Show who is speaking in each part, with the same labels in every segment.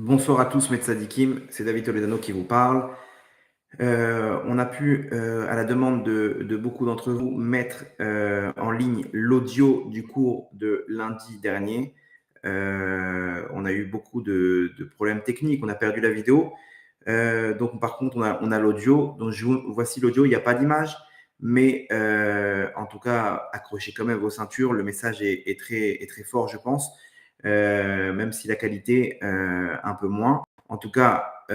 Speaker 1: Bonsoir à tous, mes tzadikim, c'est David Toledano qui vous parle. On a pu, à la demande de beaucoup d'entre vous, mettre en ligne l'audio du cours de lundi dernier. On a eu beaucoup de problèmes techniques, on a perdu la vidéo. Donc, par contre, on a l'audio. Donc, voici l'audio, il n'y a pas d'image, mais en tout cas, accrochez quand même vos ceintures. Le message est très fort, je pense, même si la qualité, un peu moins. En tout cas,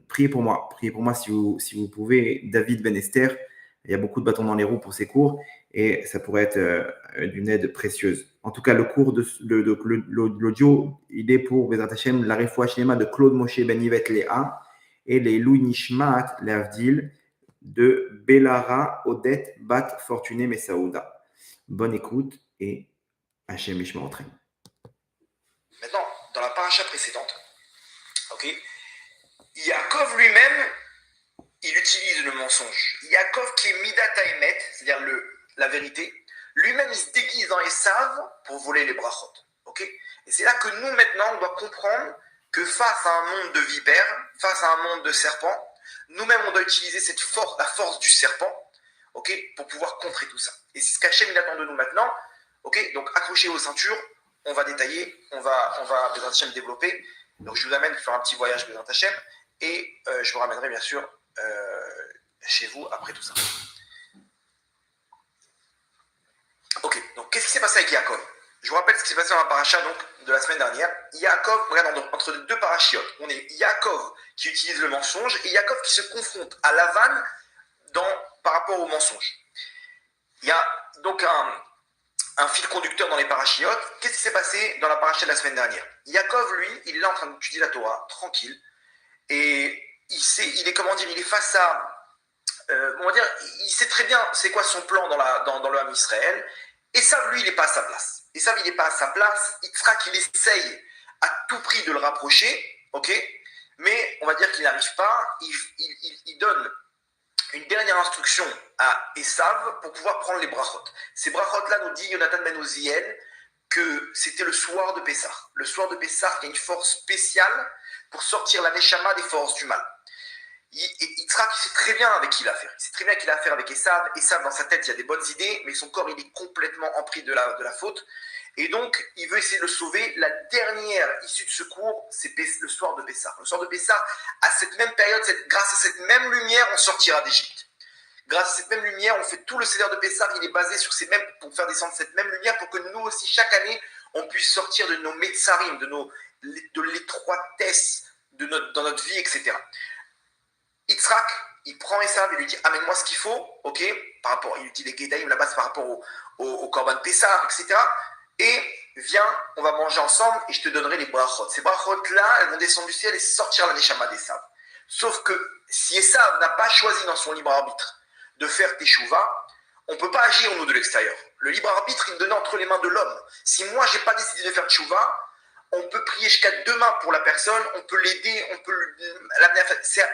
Speaker 1: priez pour moi. Priez pour moi si vous pouvez. David Ben Esther, il y a beaucoup de bâtons dans les roues pour ces cours et ça pourrait être d'une aide précieuse. En tout cas, le cours de l'audio, il est pour Bezrat Hashem, la Refoua Shlema de Claude Moshe Ben Yvet Léa et les Louis Nishmat, l'Avdil de Bellara Odette Bat Fortuné Messaouda. Bonne écoute et Hashem Ishma entraîne.
Speaker 2: Maintenant, dans la paracha précédente, ok, Yaakov lui-même, il utilise le mensonge. Yaakov qui est Midat Haemet, c'est-à-dire la vérité, lui-même il se déguise en Esav pour voler les brachot. Ok, et c'est là que nous maintenant on doit comprendre que face à un monde de vipères, face à un monde de serpents, nous-mêmes on doit utiliser la force du serpent, ok, pour pouvoir contrer tout ça. Et c'est ce qu'Hachem il attend de nous maintenant. Ok, donc accrochez vos ceintures. On va détailler, on va Bezrat Hashem développer. Donc je vous amène faire un petit voyage Bezrat Hashem et je vous ramènerai bien sûr chez vous après tout ça. Ok, donc qu'est-ce qui s'est passé avec Yaakov? Je vous rappelle ce qui s'est passé dans la paracha donc, de la semaine dernière. Yaakov, regarde entre les deux parachiotes, on est Yaakov qui utilise le mensonge et Yaakov qui se confronte à Lavan par rapport au mensonge. Il y a donc un fil conducteur dans les parachiotes. Qu'est-ce qui s'est passé dans la paracha de la semaine dernière? Yaakov, lui, il est là en train d'étudier la Torah, tranquille, et il est face à, il sait très bien c'est quoi son plan dans le Ham Israël. Esav, lui, il n'est pas à sa place. Esav, il n'est pas à sa place. Yitzhak, il essaye à tout prix de le rapprocher, ok, mais on va dire qu'il n'arrive pas. Il donne une dernière instruction à Esav pour pouvoir prendre les brachot. Ces brachot-là, nous dit Yonatan Ben Uziel que c'était le soir de Pessah. Le soir de Pessah, il y a une force spéciale pour sortir la Neshama des forces du mal. Yitzhak, il sait très bien avec qui il a affaire. Il sait très bien qu'il a affaire avec Esav. Esav, dans sa tête, il y a des bonnes idées, mais son corps, il est complètement empris de la faute. Et donc, il veut essayer de le sauver. La dernière issue de secours, c'est le soir de Pessah. Le soir de Pessah, à cette même période, grâce à cette même lumière, on sortira d'Égypte. Grâce à cette même lumière, on fait tout le Seder de Pessah, il est basé sur pour faire descendre cette même lumière, pour que nous aussi, chaque année, on puisse sortir de nos metzarim, de l'étroitesse dans notre vie, etc. Yitzhak, il prend Esav et lui dit amène-moi ce qu'il faut, ok, il lui dit les Gedaïm là-bas, c'est par rapport au Korban Pessah, etc. Et viens, on va manger ensemble et je te donnerai les brachot. Ces brachot-là, elles vont descendre du ciel et sortir la Neshama d'Esav. Sauf que si Esav n'a pas choisi dans son libre arbitre de faire teshuva, on ne peut pas agir nous de l'extérieur. Le libre arbitre, il est donné entre les mains de l'homme. Si moi, je n'ai pas décidé de faire teshuva, on peut prier jusqu'à demain pour la personne, on peut l'aider, on peut l'amener à faire. C'est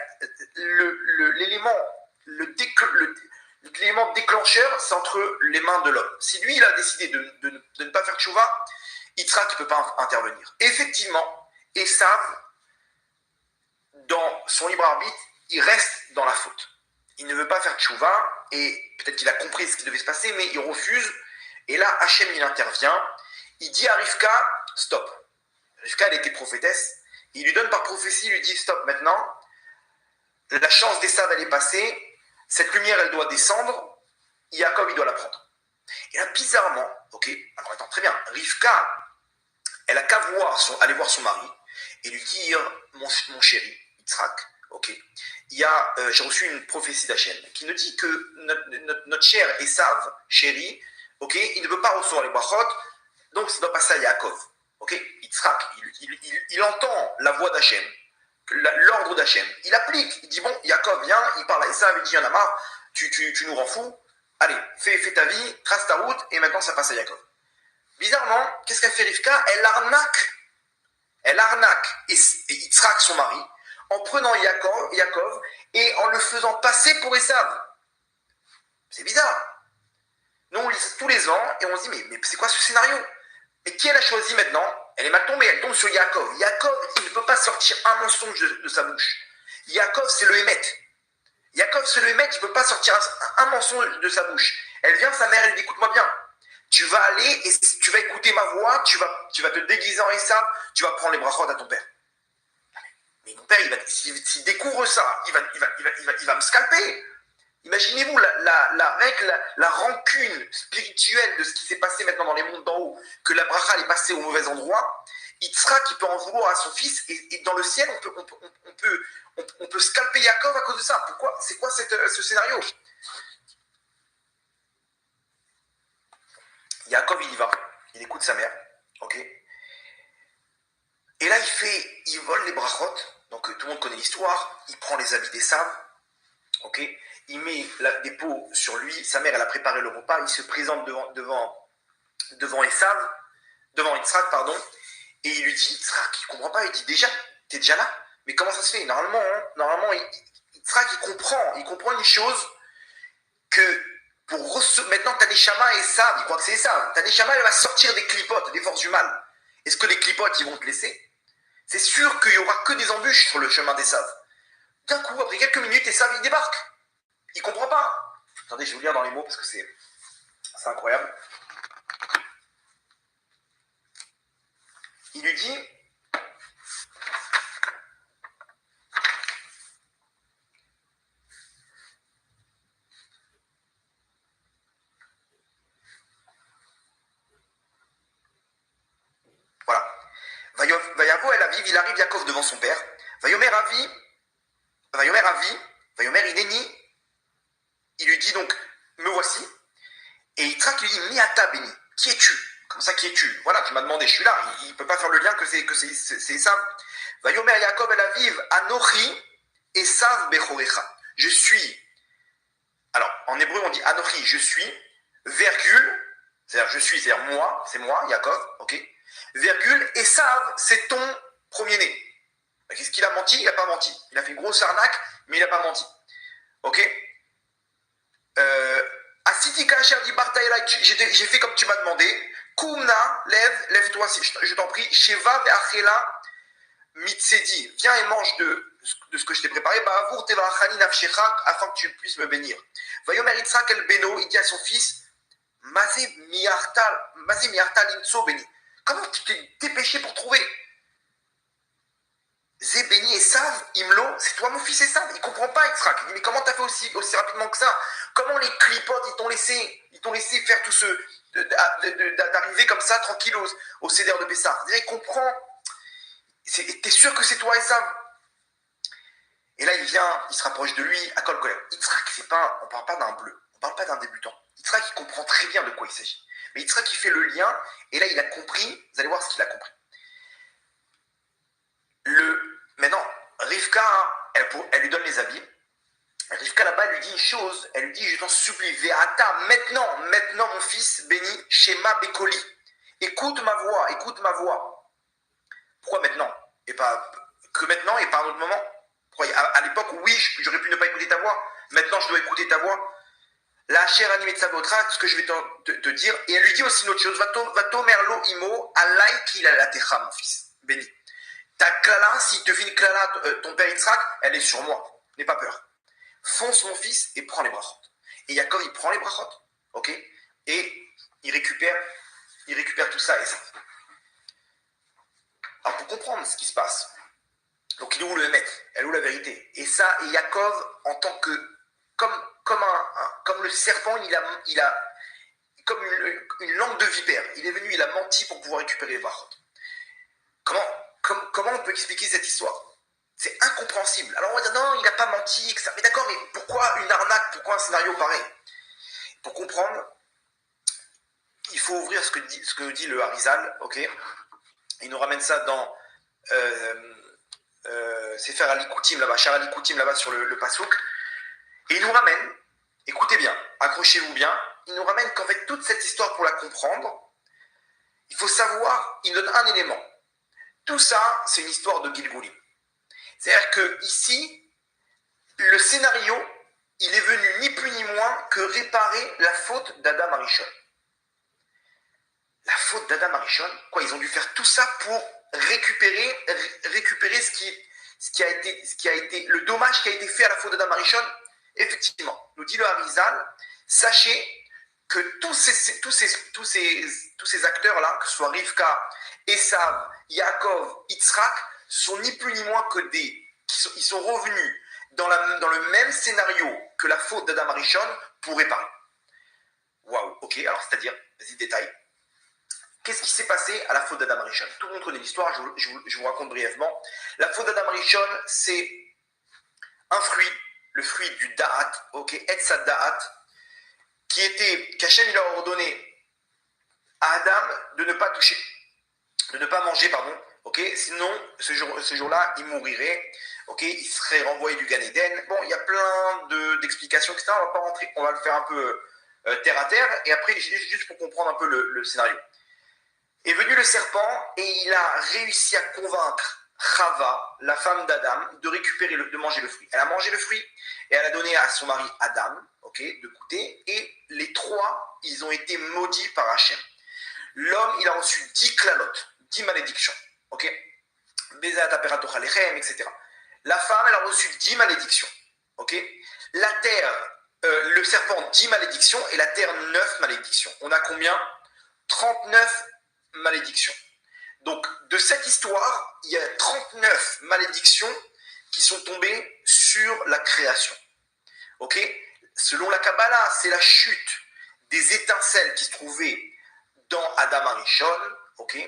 Speaker 2: l'élément déclencheur, c'est entre les mains de l'homme. Si lui, il a décidé de ne pas faire teshuva, Yitzhak ne peut pas intervenir. Effectivement, Esav, dans son libre arbitre, il reste dans la faute. Il ne veut pas faire teshuva, et peut-être qu'il a compris ce qui devait se passer, mais il refuse. Et là, Hachem, il intervient. Il dit à Rivka, stop. Rivka, elle était prophétesse. Il lui donne par prophétie, il lui dit, stop, maintenant. La chance d'Esav, elle est passée. Cette lumière, elle doit descendre. Yaakov, il doit la prendre. Et là, bizarrement, ok, alors attends, très bien, Rivka, elle a qu'à aller voir son mari et lui dire, mon chéri, Yitzhak, ok, j'ai reçu une prophétie d'Hachem qui nous dit que notre cher Esav, chéri, ok, il ne veut pas recevoir les brachot, donc ça doit passer à Yaakov. Ok, Yitzhak, il entend la voix d'Hachem, l'ordre d'Hachem. Il applique, il dit bon, Yaakov vient, il parle à Esav, il dit il y en a marre, tu nous rends fous, allez, fais ta vie, trace ta route, et maintenant ça passe à Yaakov. Bizarrement, qu'est-ce qu'a fait Rivka? Elle arnaque et Yitzhak, son mari, en prenant Yaakov et en le faisant passer pour Esav. C'est bizarre. Nous, on lit tous les ans et on se dit mais c'est quoi ce scénario? Et qui elle a choisi maintenant? Elle est mal tombée, elle tombe sur Yaakov. Yaakov, il ne peut pas sortir un mensonge de sa bouche. Yaakov, c'est le Hémet. Yaakov, c'est le Hémet, il ne peut pas sortir un mensonge de sa bouche. Elle vient, sa mère, elle dit, écoute-moi bien. Tu vas aller et tu vas écouter ma voix, tu vas te déguiser en Esav, tu vas prendre les brachot à ton père. Mais mon père, s'il découvre ça, il va me scalper. Imaginez-vous la rancune spirituelle de ce qui s'est passé maintenant dans les mondes d'en haut, que la bracha est passée au mauvais endroit. Yitzhak qui peut en vouloir à son fils, et dans le ciel, on peut scalper Yaakov à cause de ça. Pourquoi? C'est quoi ce scénario? Yaakov, il y va, il écoute sa mère, ok. Et là, il vole les brachot, donc tout le monde connaît l'histoire, il prend les habits des sables, ok. Il met des pots sur lui, sa mère, elle a préparé le repas, il se présente devant Yitzhak, pardon, et il lui dit, Yitzhak, il ne comprend pas, il dit, déjà, t'es déjà là? Mais comment ça se fait? Normalement, Yitzhak, il comprend une chose, que maintenant, Taneshama et Esav, il croit que c'est Esav, Taneshama, elle va sortir des clipotes, des forces du mal. Est-ce que les clipotes, ils vont te laisser? C'est sûr qu'il n'y aura que des embûches sur le chemin d'Esav. D'un coup, après quelques minutes, Esav, il débarque. Il ne comprend pas. Attendez, je vais vous lire dans les mots parce que c'est incroyable. Il lui dit, voilà. Vayavo el Aviv, il arrive Yaakov devant son père. Vayomer Ineni, il lui dit donc, me voici. Et Yitzhak lui dit, Miata Béni, qui es-tu? Comme ça, qui es-tu? Voilà, tu m'as demandé, je suis là. Il ne peut pas faire le lien que c'est ça. Vayomer Yaakov el Aviv, Anochi, Esav Bechorecha. Je suis. Alors, en hébreu, on dit Anochi, je suis, virgule, c'est-à-dire je suis, c'est-à-dire moi, c'est moi, Yaakov, ok? Virgule, Esav, c'est ton premier-né. Qu'est-ce qu'il a menti? Il n'a pas menti. Il a fait une grosse arnaque, mais il n'a pas menti. Ok? Asitika Sherdi Bartaïla, j'ai fait comme tu m'as demandé. Kumna, lève-toi, je t'en prie. Sheva Ve'achela Mitsedi, viens et mange de ce que je t'ai préparé. Ba'avour Tevachani Nafshechak, afin que tu puisses me bénir. Vayomer Yitzhak el Beno, il dit à son fils, Mazé Miartal Imtso Beni. Comment tu t'es dépêché pour trouver? Zé Béni Esav, Imlo, c'est toi mon fils Esav. Il ne comprend pas Yitzhak. Il dit, mais comment t'as fait aussi rapidement que ça? Comment les clipotes, ils t'ont laissé faire tout ce. D'arriver comme ça, tranquille au Seder de Pessah. Il comprend. T'es sûr que c'est toi Esav? Et là, il vient, il se rapproche de lui, à Kol Kolem. Yitzhak, on ne parle pas d'un bleu, on ne parle pas d'un débutant. Yitzhak, il comprend très bien de quoi il s'agit. Mais Yitzhak, il fait le lien, et là, il a compris, vous allez voir ce qu'il a compris. Maintenant, Rivka, elle lui donne les habits. Rivka là-bas, elle lui dit une chose, elle lui dit, je t'en supplie, Ve'ata, maintenant, mon fils, béni, Shema Bekoli. Écoute ma voix. Pourquoi maintenant? Et pas que maintenant et pas à un autre moment? Pourquoi, à l'époque, oui, j'aurais pu ne pas écouter ta voix. Maintenant, je dois écouter ta voix. La chair animée de sa votra, ce que je vais te dire. Et elle lui dit aussi une autre chose. Vato merlo imo, alay ki la techa, mon fils, béni. Ta klala, s'il te fait une klala, ton père Yitzhak, elle est sur moi. N'aie pas peur. Fonce mon fils et prends les brachot. Et Yaakov, il prend les brachot, ok? Et il récupère tout ça et ça. Alors pour comprendre ce qui se passe, donc il est où le Hémet? Elle est où la vérité? Et ça, et Yaakov, en tant que comme le serpent, il a comme une langue de vipère. Il est venu, il a menti pour pouvoir récupérer les brachot. Comment on peut expliquer cette histoire? C'est incompréhensible. Alors on va dire non, il n'a pas menti, etc. Mais d'accord, mais pourquoi une arnaque? Pourquoi un scénario pareil? Pour comprendre, il faut ouvrir ce que dit le Harizal, ok? Il nous ramène ça dans Sefer Alikoutim là-bas, Shar Alikoutim là-bas sur le Pasouk. Et il nous ramène, écoutez bien, accrochez-vous bien, il nous ramène qu'en fait toute cette histoire, pour la comprendre, il faut savoir, il donne un élément. Tout ça, c'est une histoire de Gilgoulim. C'est-à-dire que ici, le scénario, il est venu ni plus ni moins que réparer la faute d'Adam Arishon. La faute d'Adam Arishon, quoi, ils ont dû faire tout ça pour récupérer ce qui a été le dommage qui a été fait à la faute d'Adam Arishon. Effectivement, nous dit le Harizal, sachez que tous ces acteurs-là, que ce soit Rivka, Esav, Yaakov, Yitzhak, ce sont ni plus ni moins que ils sont revenus dans le même scénario que la faute d'Adam Arishon pour réparer. Waouh, ok, alors c'est-à-dire, vas-y, détail. Qu'est-ce qui s'est passé à la faute d'Adam Arishon? Tout le monde connaît l'histoire, je vous raconte brièvement. La faute d'Adam Arishon, c'est un fruit, le fruit du Da'at, ok, Etzad Da'at, qu'Hachem il a ordonné à Adam de ne pas toucher, de ne pas manger, pardon, ok, sinon ce jour-là, il mourirait, ok, il serait renvoyé du Gan Eden. Bon, il y a plein d'explications, etc. On va pas rentrer, on va le faire un peu terre à terre, et après, juste pour comprendre un peu le scénario. Est venu le serpent et il a réussi à convaincre Chava, la femme d'Adam, de manger le fruit. Elle a mangé le fruit et elle a donné à son mari Adam, ok, de goûter, et les trois, ils ont été maudits par Hachem. L'homme, il a reçu 10 klalotes, 10 malédictions, ok, etc. La femme, elle a reçu 10 malédictions, ok. La terre, le serpent 10 malédictions et la terre 9 malédictions. On a combien? 39 malédictions. Donc, de cette histoire, il y a 39 malédictions qui sont tombées sur la création. Ok? Selon la Kabbalah, c'est la chute des étincelles qui se trouvaient dans Adam Arishon, ok?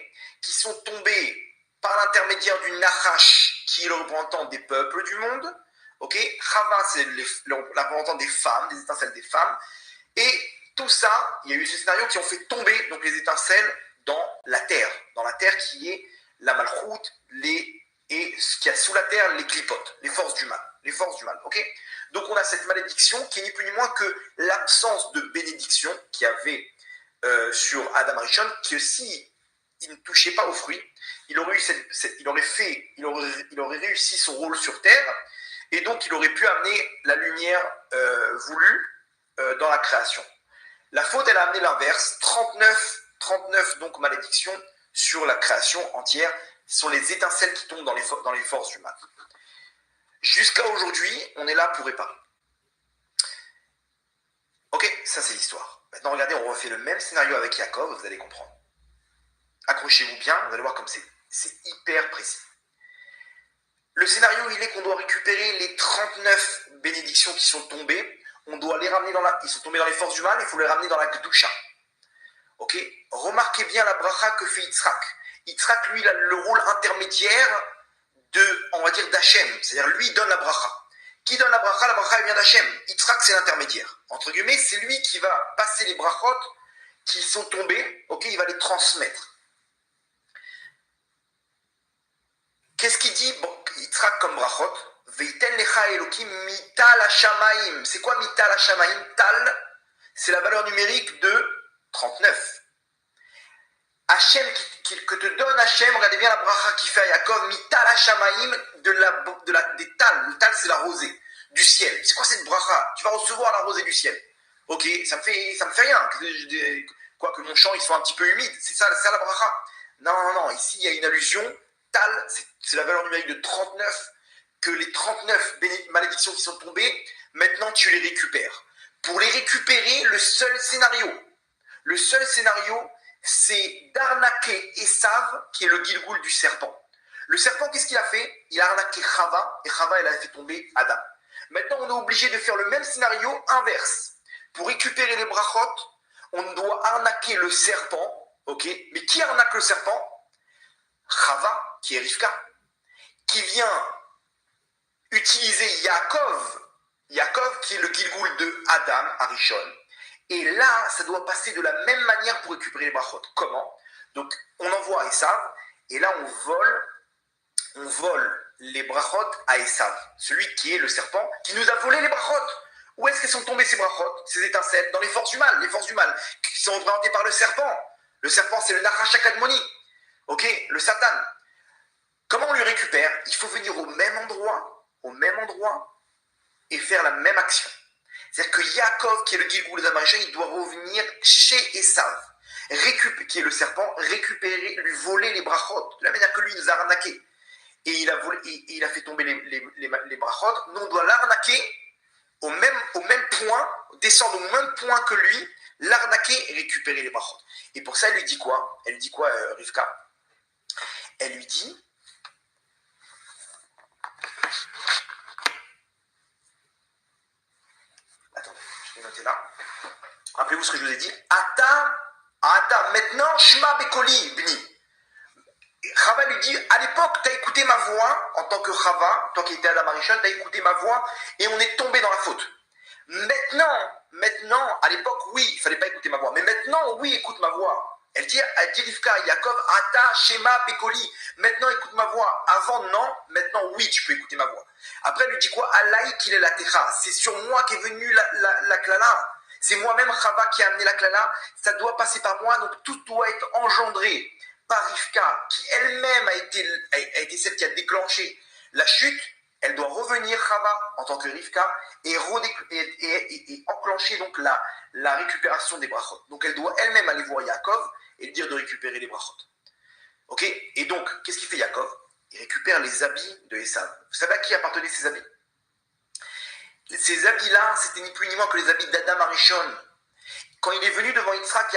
Speaker 2: Qui sont tombées par l'intermédiaire du Nachash, qui est le représentant des peuples du monde. Ok? Chava, c'est le représentant des femmes, des étincelles des femmes. Et tout ça, il y a eu ce scénario qui ont fait tomber donc, les étincelles dans la terre qui est la malchoute, et ce qu'il y a sous la terre, les clipotes, les forces du mal, ok? Donc on a cette malédiction qui est ni plus ni moins que l'absence de bénédiction qu'il y avait sur Adam Arishon, que si il ne touchait pas aux fruits, il aurait réussi son rôle sur terre, et donc il aurait pu amener la lumière voulue dans la création. La faute, elle a amené l'inverse, 39 donc malédictions sur la création entière, ce sont les étincelles qui tombent dans les forces du mal. Jusqu'à aujourd'hui, on est là pour réparer. Ok, ça c'est l'histoire. Maintenant regardez, on refait le même scénario avec Yaakov, vous allez comprendre. Accrochez-vous bien, vous allez voir comme c'est hyper précis. Le scénario, il est qu'on doit récupérer les 39 bénédictions qui sont tombées, on doit les ramener ils sont tombés dans les forces du mal, il faut les ramener dans la Kedusha. Ok, remarquez bien la bracha que fait Yitzhak. Yitzhak, lui, il a le rôle intermédiaire on va dire, d'Hachem. C'est-à-dire, lui, il donne la bracha. Qui donne la bracha? La bracha, elle vient d'Hachem. Yitzhak, c'est l'intermédiaire. Entre guillemets, c'est lui qui va passer les brachot qui sont tombés, ok, il va les transmettre. Qu'est-ce qu'il dit, Yitzhak, comme brachot? Veiten lecha Elokim mital hashamaim. C'est quoi mital hashamaim? Tal, c'est la valeur numérique de 39. Hachem, que te donne Hachem, regardez bien la bracha qui fait à Yaakov, mital hashamaim, des tal. Le tal, c'est la rosée du ciel. C'est quoi cette bracha? Tu vas recevoir la rosée du ciel. Ok, ça me fait rien. Quoi que mon champ, il soit un petit peu humide. C'est ça la bracha. Non. Ici, il y a une allusion. Tal, c'est la valeur numérique de 39. Que les 39 malédictions qui sont tombées, maintenant tu les récupères. Pour les récupérer, le seul scénario, c'est d'arnaquer Esav, qui est le Gilgoul du serpent. Le serpent, qu'est-ce qu'il a fait? Il a arnaqué Chava, et Chava, elle a fait tomber Adam. Maintenant, on est obligé de faire le même scénario inverse. Pour récupérer les brachot, on doit arnaquer le serpent, ok? Mais qui arnaque le serpent? Chava, qui est Rivka, qui vient utiliser Yaakov qui est le Gilgoul de Adam, Arishon. Et là, ça doit passer de la même manière pour récupérer les brachot. Comment? Donc, on envoie à Esav, et là, on vole les brachot à Esav, celui qui est le serpent, qui nous a volé les brachot. Où est-ce qu'elles sont tombées ces brachot, ces étincelles? Dans les forces du mal, qui sont représentées par le serpent. Le serpent, c'est le Nachash HaKadmoni, ok, le Satan. Comment on lui récupère? Il faut venir au même endroit, et faire la même action. C'est-à-dire que Yaakov, qui est le Gilgoul d'Am Arishon, il doit revenir chez Esav. qui est le serpent, récupérer, lui voler les brachot, de la manière que lui nous a arnaqué. Et il a fait tomber les brachot. Nous, on doit l'arnaquer au même point, descendre au même point que lui, l'arnaquer et récupérer les brachot. Et pour ça, elle lui dit quoi? Elle lui dit quoi, Rivka? Elle lui dit... Attendez, je vais noter là. Rappelez-vous ce que je vous ai dit. Ata, maintenant, Shema Bekoli, Bni. Chava lui dit, à l'époque, tu as écouté ma voix, en tant que Chava, toi qui étais Adam Arishon, tu as écouté ma voix, et on est tombé dans la faute. Maintenant, à l'époque, oui, il ne fallait pas écouter ma voix, mais maintenant, oui, écoute ma voix. Elle dit Rivka, Yaakov, Ata, Shema, Bekoli, maintenant écoute ma voix. Avant, non, maintenant, oui, tu peux écouter ma voix. Après, elle lui dit quoi? Alaï qu'il est la techa, c'est sur moi qu'est venue la klala. C'est moi-même, Chava, qui a amené la klala, ça doit passer par moi, donc tout doit être engendré par Rivka, qui elle-même a été celle qui a déclenché la chute. Elle doit revenir, Chava, en tant que Rivka, et enclencher donc la récupération des brachot. Donc elle doit elle-même aller voir Yaakov et dire de récupérer les brachot. Ok? Et donc, qu'est-ce qu'il fait Yaakov? Il récupère les habits de Esav. Vous savez à qui appartenaient ces habits? Ces habits-là, c'était ni plus ni moins que les habits d'Adam Arishon. Quand il est venu devant Yitzhak,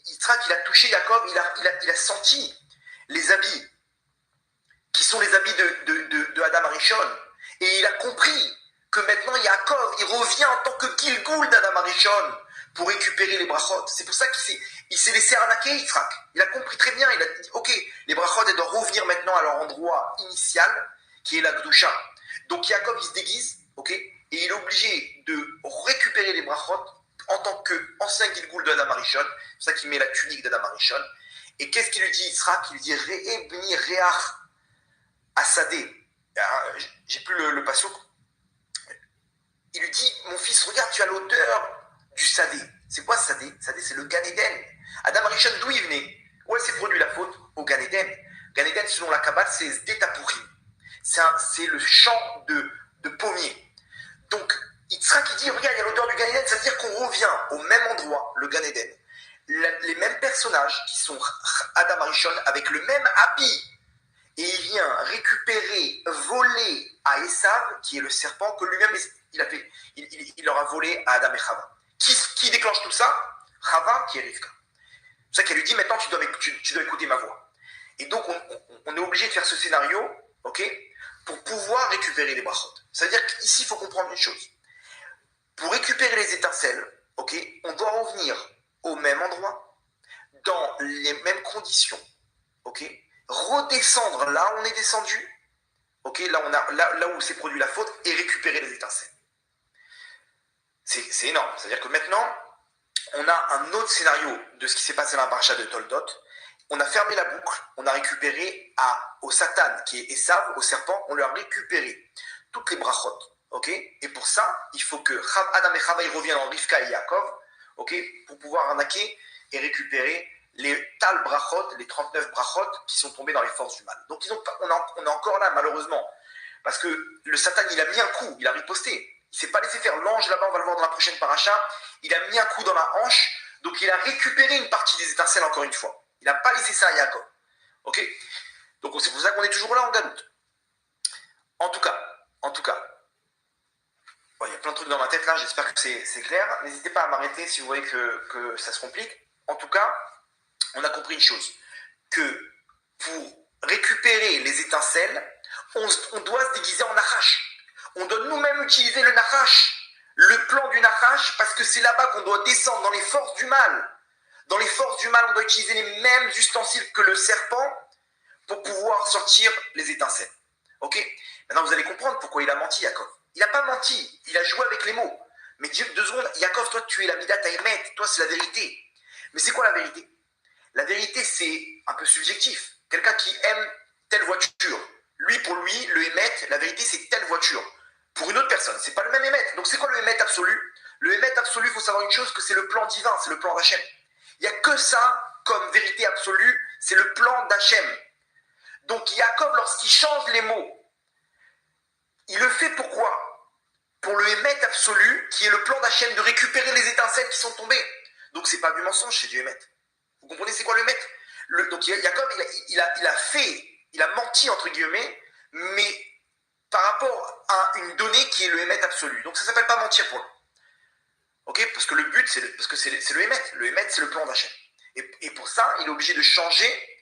Speaker 2: Yitzhak, il a touché Yaakov, il a senti les habits, qui sont les habits de Adam Arishon. Et il a compris que maintenant Yaakov, il revient en tant que Gilgoul d'Adam Arishon pour récupérer les brachot. C'est pour ça qu'il s'est laissé arnaquer, Yitzhak. Il a compris très bien, il a dit, ok, les brachot, elles doivent revenir maintenant à leur endroit initial, qui est la Gdusha. Donc Yaakov, il se déguise, ok, et il est obligé de récupérer les brachot en tant qu'ancien Gilgoul de Adam Arishon. C'est pour ça qu'il met la tunique d'Adam Arishon. Et qu'est-ce qu'il lui dit, Yitzhak? Il lui dit, Re'e bni re'ach asadeh. J'ai plus le passouk. Il lui dit, mon fils, regarde, tu as l'odeur du sadé. C'est quoi ce sadé? Sadé, c'est le Gan Eden. Adam Arishon, d'où il venait? Où elle s'est produit la faute? Au Gan Eden. Gan Eden, selon la Kabbale, c'est Zdetapurim. C'est le champ de pommier. Donc, Yitzhak, il dit, regarde, il y a l'odeur du Gan Eden, ça veut dire qu'on revient au même endroit, le Gan Eden. Les mêmes personnages qui sont Adam Arishon avec le même habit. Et il vient récupérer, voler à Esav, qui est le serpent que lui-même il leur a volé à Adam et Chava. Qui déclenche tout ça? Chava, qui est Rivka. C'est pour ça qu'elle lui dit, maintenant tu dois écouter ma voix. Et donc on est obligé de faire ce scénario, ok, pour pouvoir récupérer les brachot. C'est-à-dire qu'ici il faut comprendre une chose. Pour récupérer les étincelles, ok, on doit revenir au même endroit, dans les mêmes conditions, ok, redescendre là où on est descendu, ok, là où s'est produit la faute, et récupérer les étincelles. C'est énorme. C'est-à-dire que maintenant, on a un autre scénario de ce qui s'est passé dans la paracha de Toldot. On a fermé la boucle, on a récupéré au Satan, qui est Esav, au serpent, on lui a récupéré toutes les brachot, ok. Et pour ça, il faut que Adam et Chava reviennent en Rivka et Yaakov, ok, pour pouvoir arnaquer et récupérer les tal brachot, les 39 brachot qui sont tombés dans les forces du mal. Donc on est encore là, malheureusement, parce que le Satan, il a mis un coup, il a riposté. Il ne s'est pas laissé faire. L'ange, là-bas, on va le voir dans la prochaine paracha, il a mis un coup dans la hanche, donc il a récupéré une partie des étincelles encore une fois. Il n'a pas laissé ça à Yaakov. Ok? Donc c'est pour ça qu'on est toujours là en Galout. En tout cas, bon, il y a plein de trucs dans ma tête là, j'espère que c'est clair. N'hésitez pas à m'arrêter si vous voyez que ça se complique. En tout cas, on a compris une chose, que pour récupérer les étincelles, on doit se déguiser en Nachash. On doit nous-mêmes utiliser le Nachash, le plan du Nachash, parce que c'est là-bas qu'on doit descendre dans les forces du mal. Dans les forces du mal, on doit utiliser les mêmes ustensiles que le serpent pour pouvoir sortir les étincelles. Ok? Maintenant, vous allez comprendre pourquoi il a menti, Yaakov. Il n'a pas menti, il a joué avec les mots. Mais 2 secondes, Yaakov, toi, tu es la Midat Haemet, toi, c'est la vérité. Mais c'est quoi la vérité? La vérité, c'est un peu subjectif. Quelqu'un qui aime telle voiture, pour lui, le Emet, la vérité, c'est telle voiture. Pour une autre personne, c'est pas le même Emet. Donc c'est quoi le Emet absolu? Le Emet absolu, il faut savoir une chose, que c'est le plan divin, c'est le plan d'Hachem. Il n'y a que ça comme vérité absolue, c'est le plan d'Hachem. Donc Yaakov, lorsqu'il change les mots, il le fait pourquoi? Pour le Emet absolu, qui est le plan d'Hachem de récupérer les étincelles qui sont tombées. Donc c'est pas du mensonge, c'est du émet. Vous comprenez c'est quoi le émet? Donc Jacob, il a menti entre guillemets, mais par rapport à une donnée qui est le émet absolu. Donc ça s'appelle pas mentir pour lui. Ok? Parce que le but, c'est le émet. Le émet, c'est le plan d'Hachem. Et pour ça, il est obligé de changer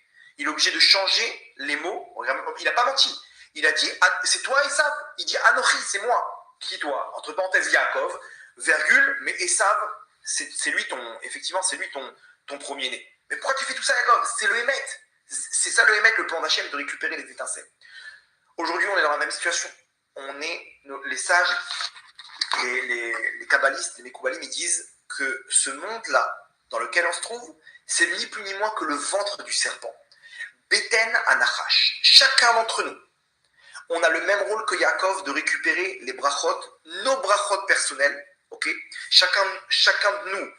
Speaker 2: les mots. Il n'a pas menti. Il a dit, c'est toi Esav. Il dit, Anochi, c'est moi. Qui toi? Entre parenthèses, Yaakov, virgule, mais Esav, c'est lui ton premier-né. Mais pourquoi tu fais tout ça, Yaakov? C'est le émet. C'est ça le émet, le plan d'Hachem, de récupérer les étincelles. Aujourd'hui, on est dans la même situation. Les sages, les kabbalistes, les Koubalim, ils disent que ce monde-là, dans lequel on se trouve, c'est ni plus ni moins que le ventre du serpent. Beten Anachash. Chacun d'entre nous, on a le même rôle que Yaakov de récupérer les brachot, nos brachot personnels. Okay? Chacun de nous,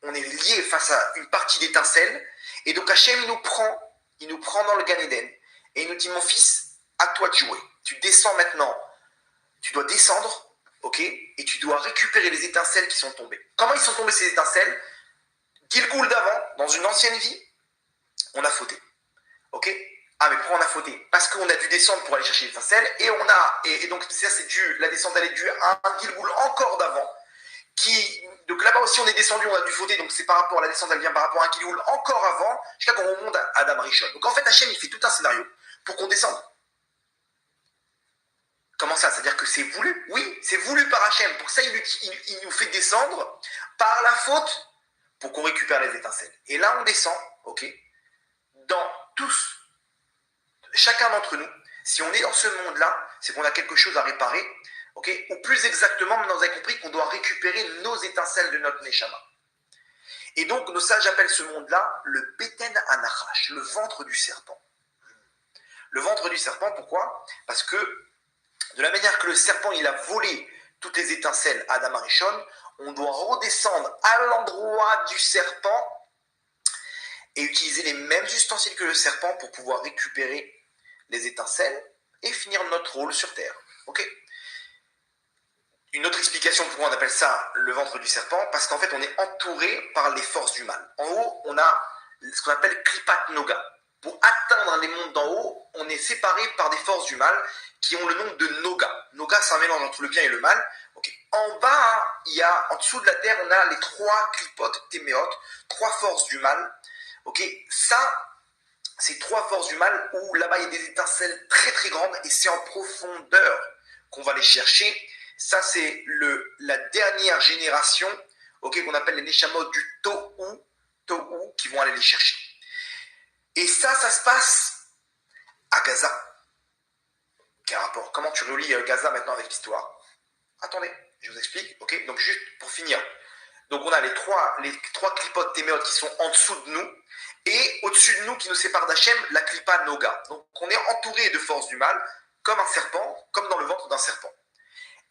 Speaker 2: on est lié face à une partie d'étincelle. Et donc Hachem, il nous prend dans le Gan Eden. Et il nous dit, mon fils, à toi de jouer. Tu descends maintenant. Tu dois descendre, ok? Et tu dois récupérer les étincelles qui sont tombées. Comment ils sont tombées ces étincelles? Gilgoul d'avant, dans une ancienne vie, on a fauté. Ok? Ah, mais pourquoi on a fauté? Parce qu'on a dû descendre pour aller chercher les étincelles. Et donc, ça, c'est dû, la descente, elle est due à un Gilgoul encore d'avant. Donc là-bas aussi, on est descendu, on a dû fauter. Donc, c'est par rapport à la descente, elle vient par rapport à un Gilgoul encore avant, jusqu'à qu'on remonte à Adam Rishon. Donc, en fait, Hachem, il fait tout un scénario pour qu'on descende. Comment ça? C'est-à-dire que c'est voulu? Oui, c'est voulu par Hachem. Pour ça, il nous fait descendre par la faute pour qu'on récupère les étincelles. Et là, on descend, ok? Dans tous, chacun d'entre nous, si on est dans ce monde-là, c'est qu'on a quelque chose à réparer, ok? Ou plus exactement, maintenant vous avez compris qu'on doit récupérer nos étincelles de notre Neshama. Et donc, nos sages appellent ce monde-là le Beten Anachash, le ventre du serpent. Le ventre du serpent, pourquoi? Parce que de la manière que le serpent, il a volé toutes les étincelles à Adam Arishon, on doit redescendre à l'endroit du serpent et utiliser les mêmes ustensiles que le serpent pour pouvoir récupérer les étincelles et finir notre rôle sur Terre. Ok? Une autre explication pourquoi on appelle ça le ventre du serpent, parce qu'en fait, on est entouré par les forces du mal. En haut, on a ce qu'on appelle Klipat Noga. Pour atteindre les mondes d'en haut, on est séparé par des forces du mal qui ont le nom de Noga. Noga, c'est un mélange entre le bien et le mal. Okay. En bas, en dessous de la terre, on a les 3 Klipot Téméot, 3 forces du mal. Okay. Ça, c'est 3 forces du mal où là-bas, il y a des étincelles très très grandes et c'est en profondeur qu'on va les chercher. Ça, c'est la dernière génération, okay, qu'on appelle les Neshamot du Tohu, qui vont aller les chercher. Et ça se passe à Gaza. Quel rapport? Comment tu relis Gaza maintenant avec l'histoire? Attendez, je vous explique. Ok, donc juste pour finir. Donc on a les trois Klipot Téméot qui sont en dessous de nous et au-dessus de nous qui nous séparent d'Hachem, la Klipa Noga. Donc on est entouré de forces du mal comme un serpent, comme dans le ventre d'un serpent.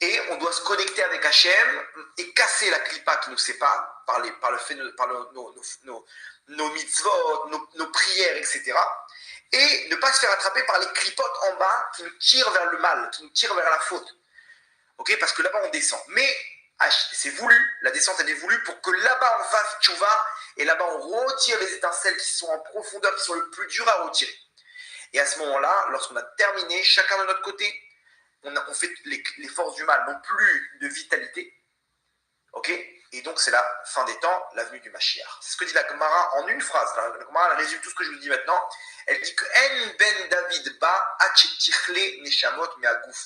Speaker 2: Et on doit se connecter avec Hachem et casser la Klipa qui nous sépare par le fait par nos mitzvot, nos prières, etc. Et ne pas se faire attraper par les clipotes en bas qui nous tirent vers le mal, qui nous tirent vers la faute. Ok, parce que là-bas on descend. Mais c'est voulu, la descente elle est voulue pour que là-bas on fasse tchouva et là-bas on retire les étincelles qui sont en profondeur, qui sont le plus dur à retirer. Et à ce moment-là, lorsqu'on a terminé, chacun de notre côté, on fait les forces du mal n'ont plus de vitalité. Ok? Et donc c'est la fin des temps, la venue du Mashiach. C'est ce que dit la Gemara en une phrase. La Gemara elle résume tout ce que je vous dis maintenant. Elle dit que En ben David ba achetichle neshamot meagouf.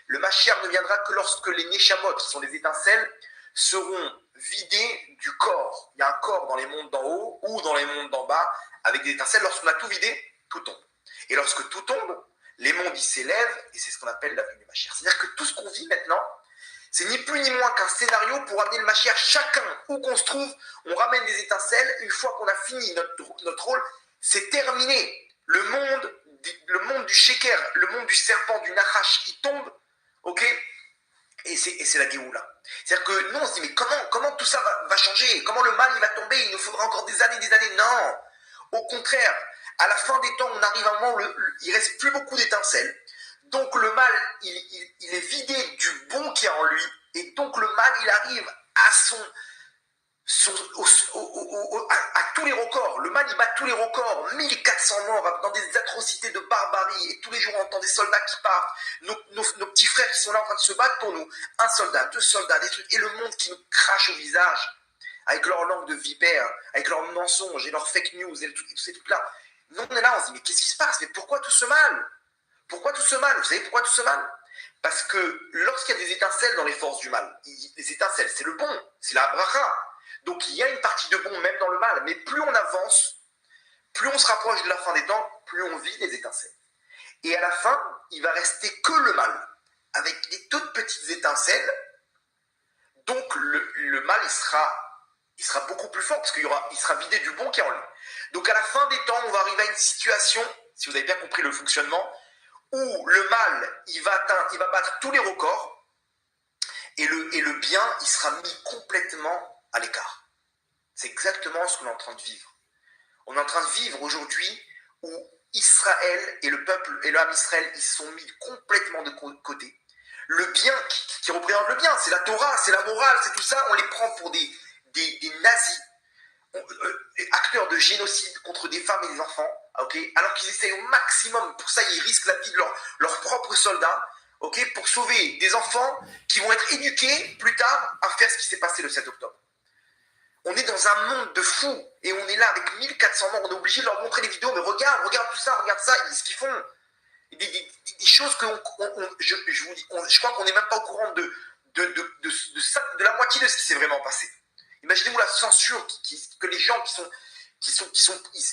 Speaker 2: Le Mashiach ne viendra que lorsque les neshamot, qui sont les étincelles, seront vidés du corps. Il y a un corps dans les mondes d'en haut ou dans les mondes d'en bas avec des étincelles. Lorsqu'on a tout vidé, tout tombe. Et lorsque tout tombe, les mondes ils s'élèvent et c'est ce qu'on appelle la venue du Mashiach. C'est-à-dire que tout ce qu'on vit maintenant, c'est ni plus ni moins qu'un scénario pour amener le Mashiach. Chacun, où qu'on se trouve, on ramène des étincelles. Une fois qu'on a fini notre rôle, c'est terminé. Le monde du Sheker, le monde du serpent, du Nachash, il tombe. Ok? Et c'est la Géoula. C'est-à-dire que nous, on se dit, mais comment tout ça va changer? Comment le mal il va tomber? Il nous faudra encore des années. Non. Au contraire, à la fin des temps, on arrive à un moment où il ne reste plus beaucoup d'étincelles. Donc le mal, il est vidé du bon qui est en lui. Et donc le mal, il arrive à tous les records. Le mal, il bat tous les records. 1400 morts dans des atrocités de barbarie. Et tous les jours, on entend des soldats qui partent. Nos petits frères qui sont là en train de se battre pour nous. Un soldat, deux soldats, des trucs. Et le monde qui nous crache au visage. Avec leur langue de vipère, avec leurs mensonges et leurs fake news et tous ces trucs-là. Nous, on est là, on se dit, mais qu'est-ce qui se passe? Mais pourquoi tout ce mal? Pourquoi tout ce mal? Vous savez pourquoi tout ce mal? Parce que lorsqu'il y a des étincelles dans les forces du mal, les étincelles, c'est le bon, c'est la bracha. Donc il y a une partie de bon même dans le mal, mais plus on avance, plus on se rapproche de la fin des temps, plus on vit des étincelles. Et à la fin, il va rester que le mal, avec des toutes petites étincelles. Donc le mal, il sera beaucoup plus fort, parce qu'il sera vidé du bon qui est en lui. Donc à la fin des temps, on va arriver à une situation, si vous avez bien compris le fonctionnement, où le mal, il va battre tous les records, et le bien, il sera mis complètement à l'écart. C'est exactement ce qu'on est en train de vivre. On est en train de vivre aujourd'hui où Israël et le peuple et l'âme Israël, ils sont mis complètement de côté. Le bien qui représente le bien, c'est la Torah, c'est la morale, c'est tout ça, on les prend pour des nazis, acteurs de génocide contre des femmes et des enfants, okay, alors qu'ils essayent au maximum, pour ça ils risquent la vie de leurs propres soldats, okay, pour sauver des enfants qui vont être éduqués plus tard à faire ce qui s'est passé le 7 octobre. On est dans un monde de fous et on est là avec 1400 morts, on est obligé de leur montrer les vidéos, mais regarde tout ça, regarde ça, ce qu'ils font. Des choses que je crois qu'on n'est même pas au courant de la moitié de ce qui s'est vraiment passé. Imaginez-vous la censure que les gens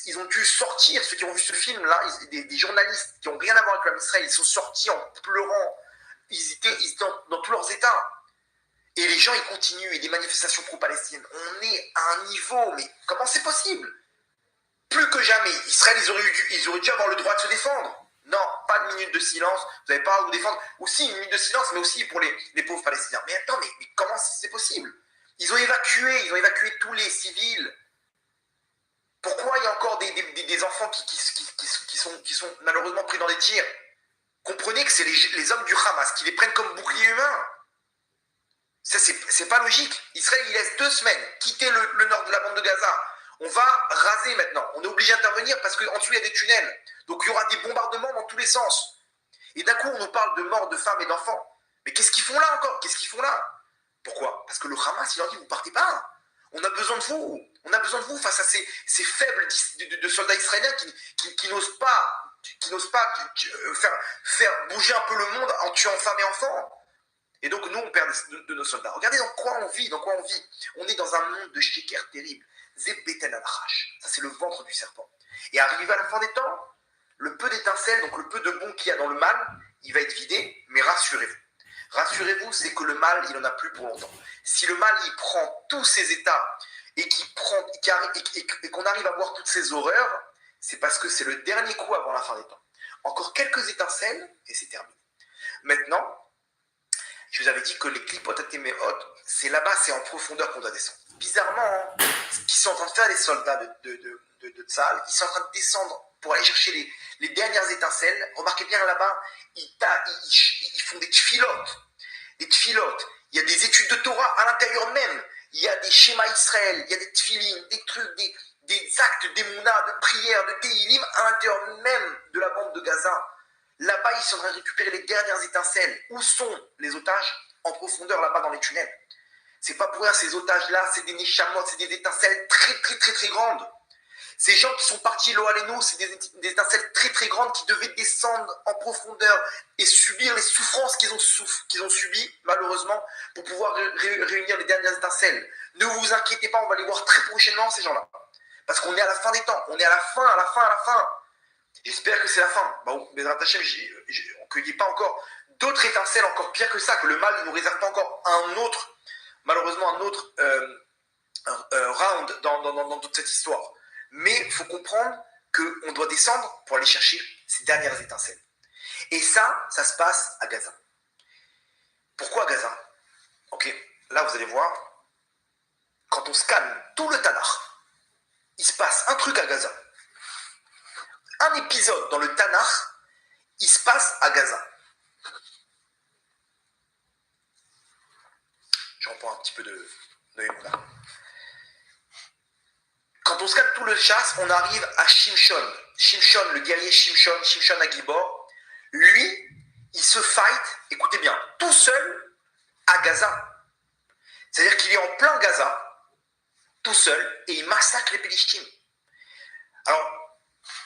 Speaker 2: ils ont dû sortir, ceux qui ont vu ce film-là, des journalistes qui n'ont rien à voir avec l'âme Israël, ils sont sortis en pleurant, ils étaient dans tous leurs états. Et les gens, ils continuent, et des manifestations pro-palestiniennes. On est à un niveau, mais comment c'est possible? Plus que jamais, Israël, ils auraient dû avoir le droit de se défendre. Non, pas de minute de silence, vous n'avez pas à vous défendre. Aussi une minute de silence, mais aussi pour les pauvres Palestiniens. Mais attends, mais comment c'est possible? Ils ont évacué tous les civils. Pourquoi il y a encore des enfants qui sont malheureusement pris dans des tirs? Comprenez que c'est les hommes du Hamas qui les prennent comme bouclier humain. Ça, c'est pas logique. Israël, il laisse 2 semaines quitter le nord de la bande de Gaza. On va raser maintenant. On est obligé d'intervenir parce qu'en dessous, il y a des tunnels. Donc, il y aura des bombardements dans tous les sens. Et d'un coup, on nous parle de morts de femmes et d'enfants. Mais qu'est-ce qu'ils font là encore? Qu'est-ce qu'ils font là? Pourquoi? Parce que le Hamas, il leur dit, vous partez pas. On a besoin de vous. On a besoin de vous face à ces faibles de soldats israéliens qui n'osent pas, faire bouger un peu le monde en tuant femmes et enfants. Et donc, nous, on perd de nos soldats. Regardez dans quoi on vit, On est dans un monde de sheker terrible. Zebeten al-Khash. Ça, c'est le ventre du serpent. Et arrivé à la fin des temps, le peu d'étincelles, donc le peu de bon qu'il y a dans le mal, il va être vidé, mais rassurez-vous. Rassurez-vous, c'est que le mal, il n'en a plus pour longtemps. Si le mal, il prend tous ses états et qu'on arrive à voir toutes ces horreurs, c'est parce que c'est le dernier coup avant la fin des temps. Encore quelques étincelles, et c'est terminé. Maintenant, je vous avais dit que les clipotes c'est là-bas, c'est en profondeur qu'on doit descendre. Bizarrement, ce qu'ils sont en train de faire les soldats de Tsahal, ils sont en train de descendre pour aller chercher les dernières étincelles. Remarquez bien là-bas, ils font des tfilotes. Des tfilotes. Il y a des études de Torah à l'intérieur même. Il y a des schémas Israël, il y a des tfilines, des trucs, des actes d'émouna, de prière, de téhilim à l'intérieur même de la bande de Gaza. Là-bas, ils sont en train de récupérer les dernières étincelles. Où sont les otages? En profondeur, là-bas, dans les tunnels. C'est pas pour rien, ces otages-là, c'est des neshamot, c'est des étincelles très, très, très, très grandes. Ces gens qui sont partis l'Oaléno, c'est des étincelles très, très grandes qui devaient descendre en profondeur et subir les souffrances qu'ils ont subies, malheureusement, pour pouvoir réunir les dernières étincelles. Ne vous inquiétez pas, on va les voir très prochainement, ces gens-là. Parce qu'on est à la fin des temps. On est à la fin. J'espère que c'est la fin. Bon, mais qu'il n'y ait pas encore d'autres étincelles encore pires que ça, que le mal ne nous réserve pas encore malheureusement un autre round dans toute cette histoire. Mais il faut comprendre qu'on doit descendre pour aller chercher ces dernières étincelles. Et ça se passe à Gaza. Pourquoi Gaza? Ok, là vous allez voir, quand on scanne tout le Tanakh, il se passe un truc à Gaza. Un épisode dans le Tanakh, il se passe à Gaza. Je reprends un petit peu de Emouna. quand on se calme tout le chasse, on arrive à Shimshon. Shimshon, le guerrier Shimshon à Gibor. Lui, il se fight, écoutez bien, tout seul à Gaza. C'est-à-dire qu'il est en plein Gaza, tout seul, et il massacre les Pélishtim. Alors,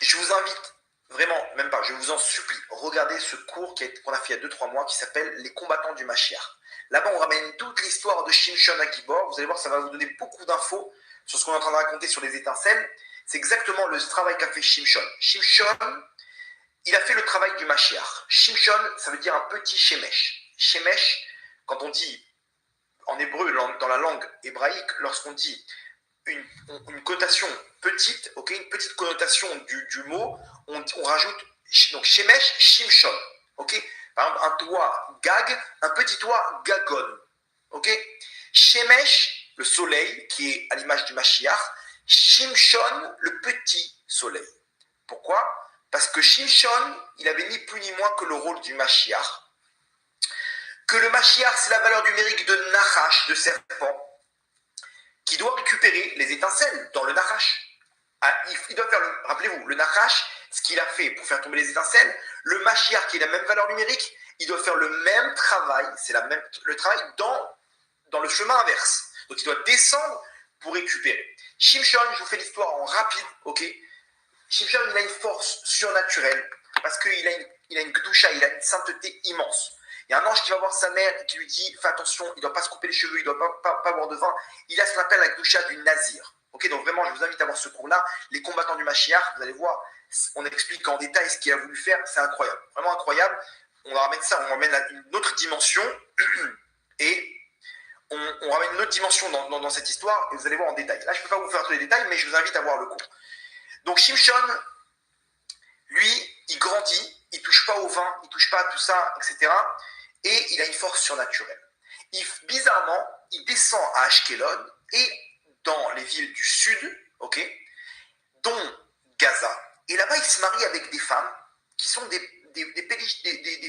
Speaker 2: je vous invite, vraiment, même pas, je vous en supplie, regardez ce cours qu'on a fait il y a 2-3 mois qui s'appelle Les combattants du Mashiach. Là-bas, on ramène toute l'histoire de Shimshon à Gibor. Vous allez voir, ça va vous donner beaucoup d'infos sur ce qu'on est en train de raconter sur les étincelles. C'est exactement le travail qu'a fait Shimshon. Shimshon, il a fait le travail du Mashiach. Shimshon, ça veut dire un petit Shemesh. Shemesh, quand on dit en hébreu, dans la langue hébraïque, lorsqu'on dit une connotation petite, okay, une petite connotation du mot, on rajoute donc Shemesh, Shimshon. Okay. Par exemple, un toit Gag, un petit toit Gagon. Okay. Shemesh, le soleil, qui est à l'image du Mashiach. Shimshon, le petit soleil. Pourquoi? Parce que Shimshon, il avait ni plus ni moins que le rôle du Mashiach. Que le Mashiach, c'est la valeur numérique de Nachash, de serpent, qui doit récupérer les étincelles dans le Nachash. Ah, il doit faire, rappelez-vous, le Nachash, ce qu'il a fait pour faire tomber les étincelles, le Mashiach, qui a la même valeur numérique, il doit faire le même travail, c'est le travail dans le chemin inverse. Donc il doit descendre pour récupérer. Shimshon, je vous fais l'histoire en rapide, ok? Shimshon, il a une force surnaturelle, parce qu'il a une gdusha, il a une sainteté immense. Il y a un ange qui va voir sa mère et qui lui dit, fais attention, il ne doit pas se couper les cheveux, il ne doit pas boire de vin. Il a ce qu'on appelle la gdusha du nazir. Okay, donc vraiment, je vous invite à voir ce cours-là. Les combattants du Mashiach, vous allez voir, on explique en détail ce qu'il a voulu faire, c'est incroyable. Vraiment incroyable. On va remettre ça, on ramène à une autre dimension et on ramène une autre dimension dans cette histoire et vous allez voir en détail. Là, je ne peux pas vous faire tous les détails, mais je vous invite à voir le cours. Donc Shimshon, lui, il grandit, il ne touche pas au vin, il ne touche pas à tout ça, etc. Et il a une force surnaturelle. Bizarrement, il descend à Ashkelon et dans les villes du sud, okay, dont Gaza. Et là-bas, il se marie avec des femmes qui sont des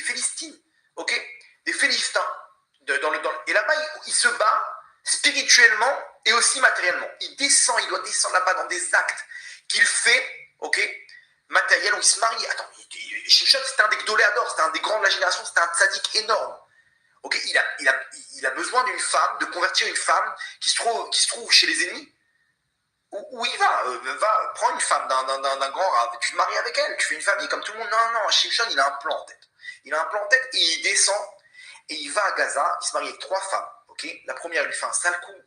Speaker 2: Philistines, okay, des Philistins. Et là-bas, il se bat spirituellement et aussi matériellement. Il doit descendre là-bas dans des actes qu'il fait, okay, matériels, où il se marie. Attends, Shimshon, c'était un des Gdoléador, c'était un des grands de la génération, c'était un tzaddik énorme. Okay, il a besoin d'une femme, de convertir une femme qui se trouve chez les ennemis. Où il va prendre une femme d'un grand rave, tu te maries avec elle, tu fais une famille comme tout le monde. Non, Shimshon, il a un plan en tête. Il a un plan en tête et il descend et il va à Gaza, il se marie avec 3 femmes. Okay, la première, il lui fait un sale coup.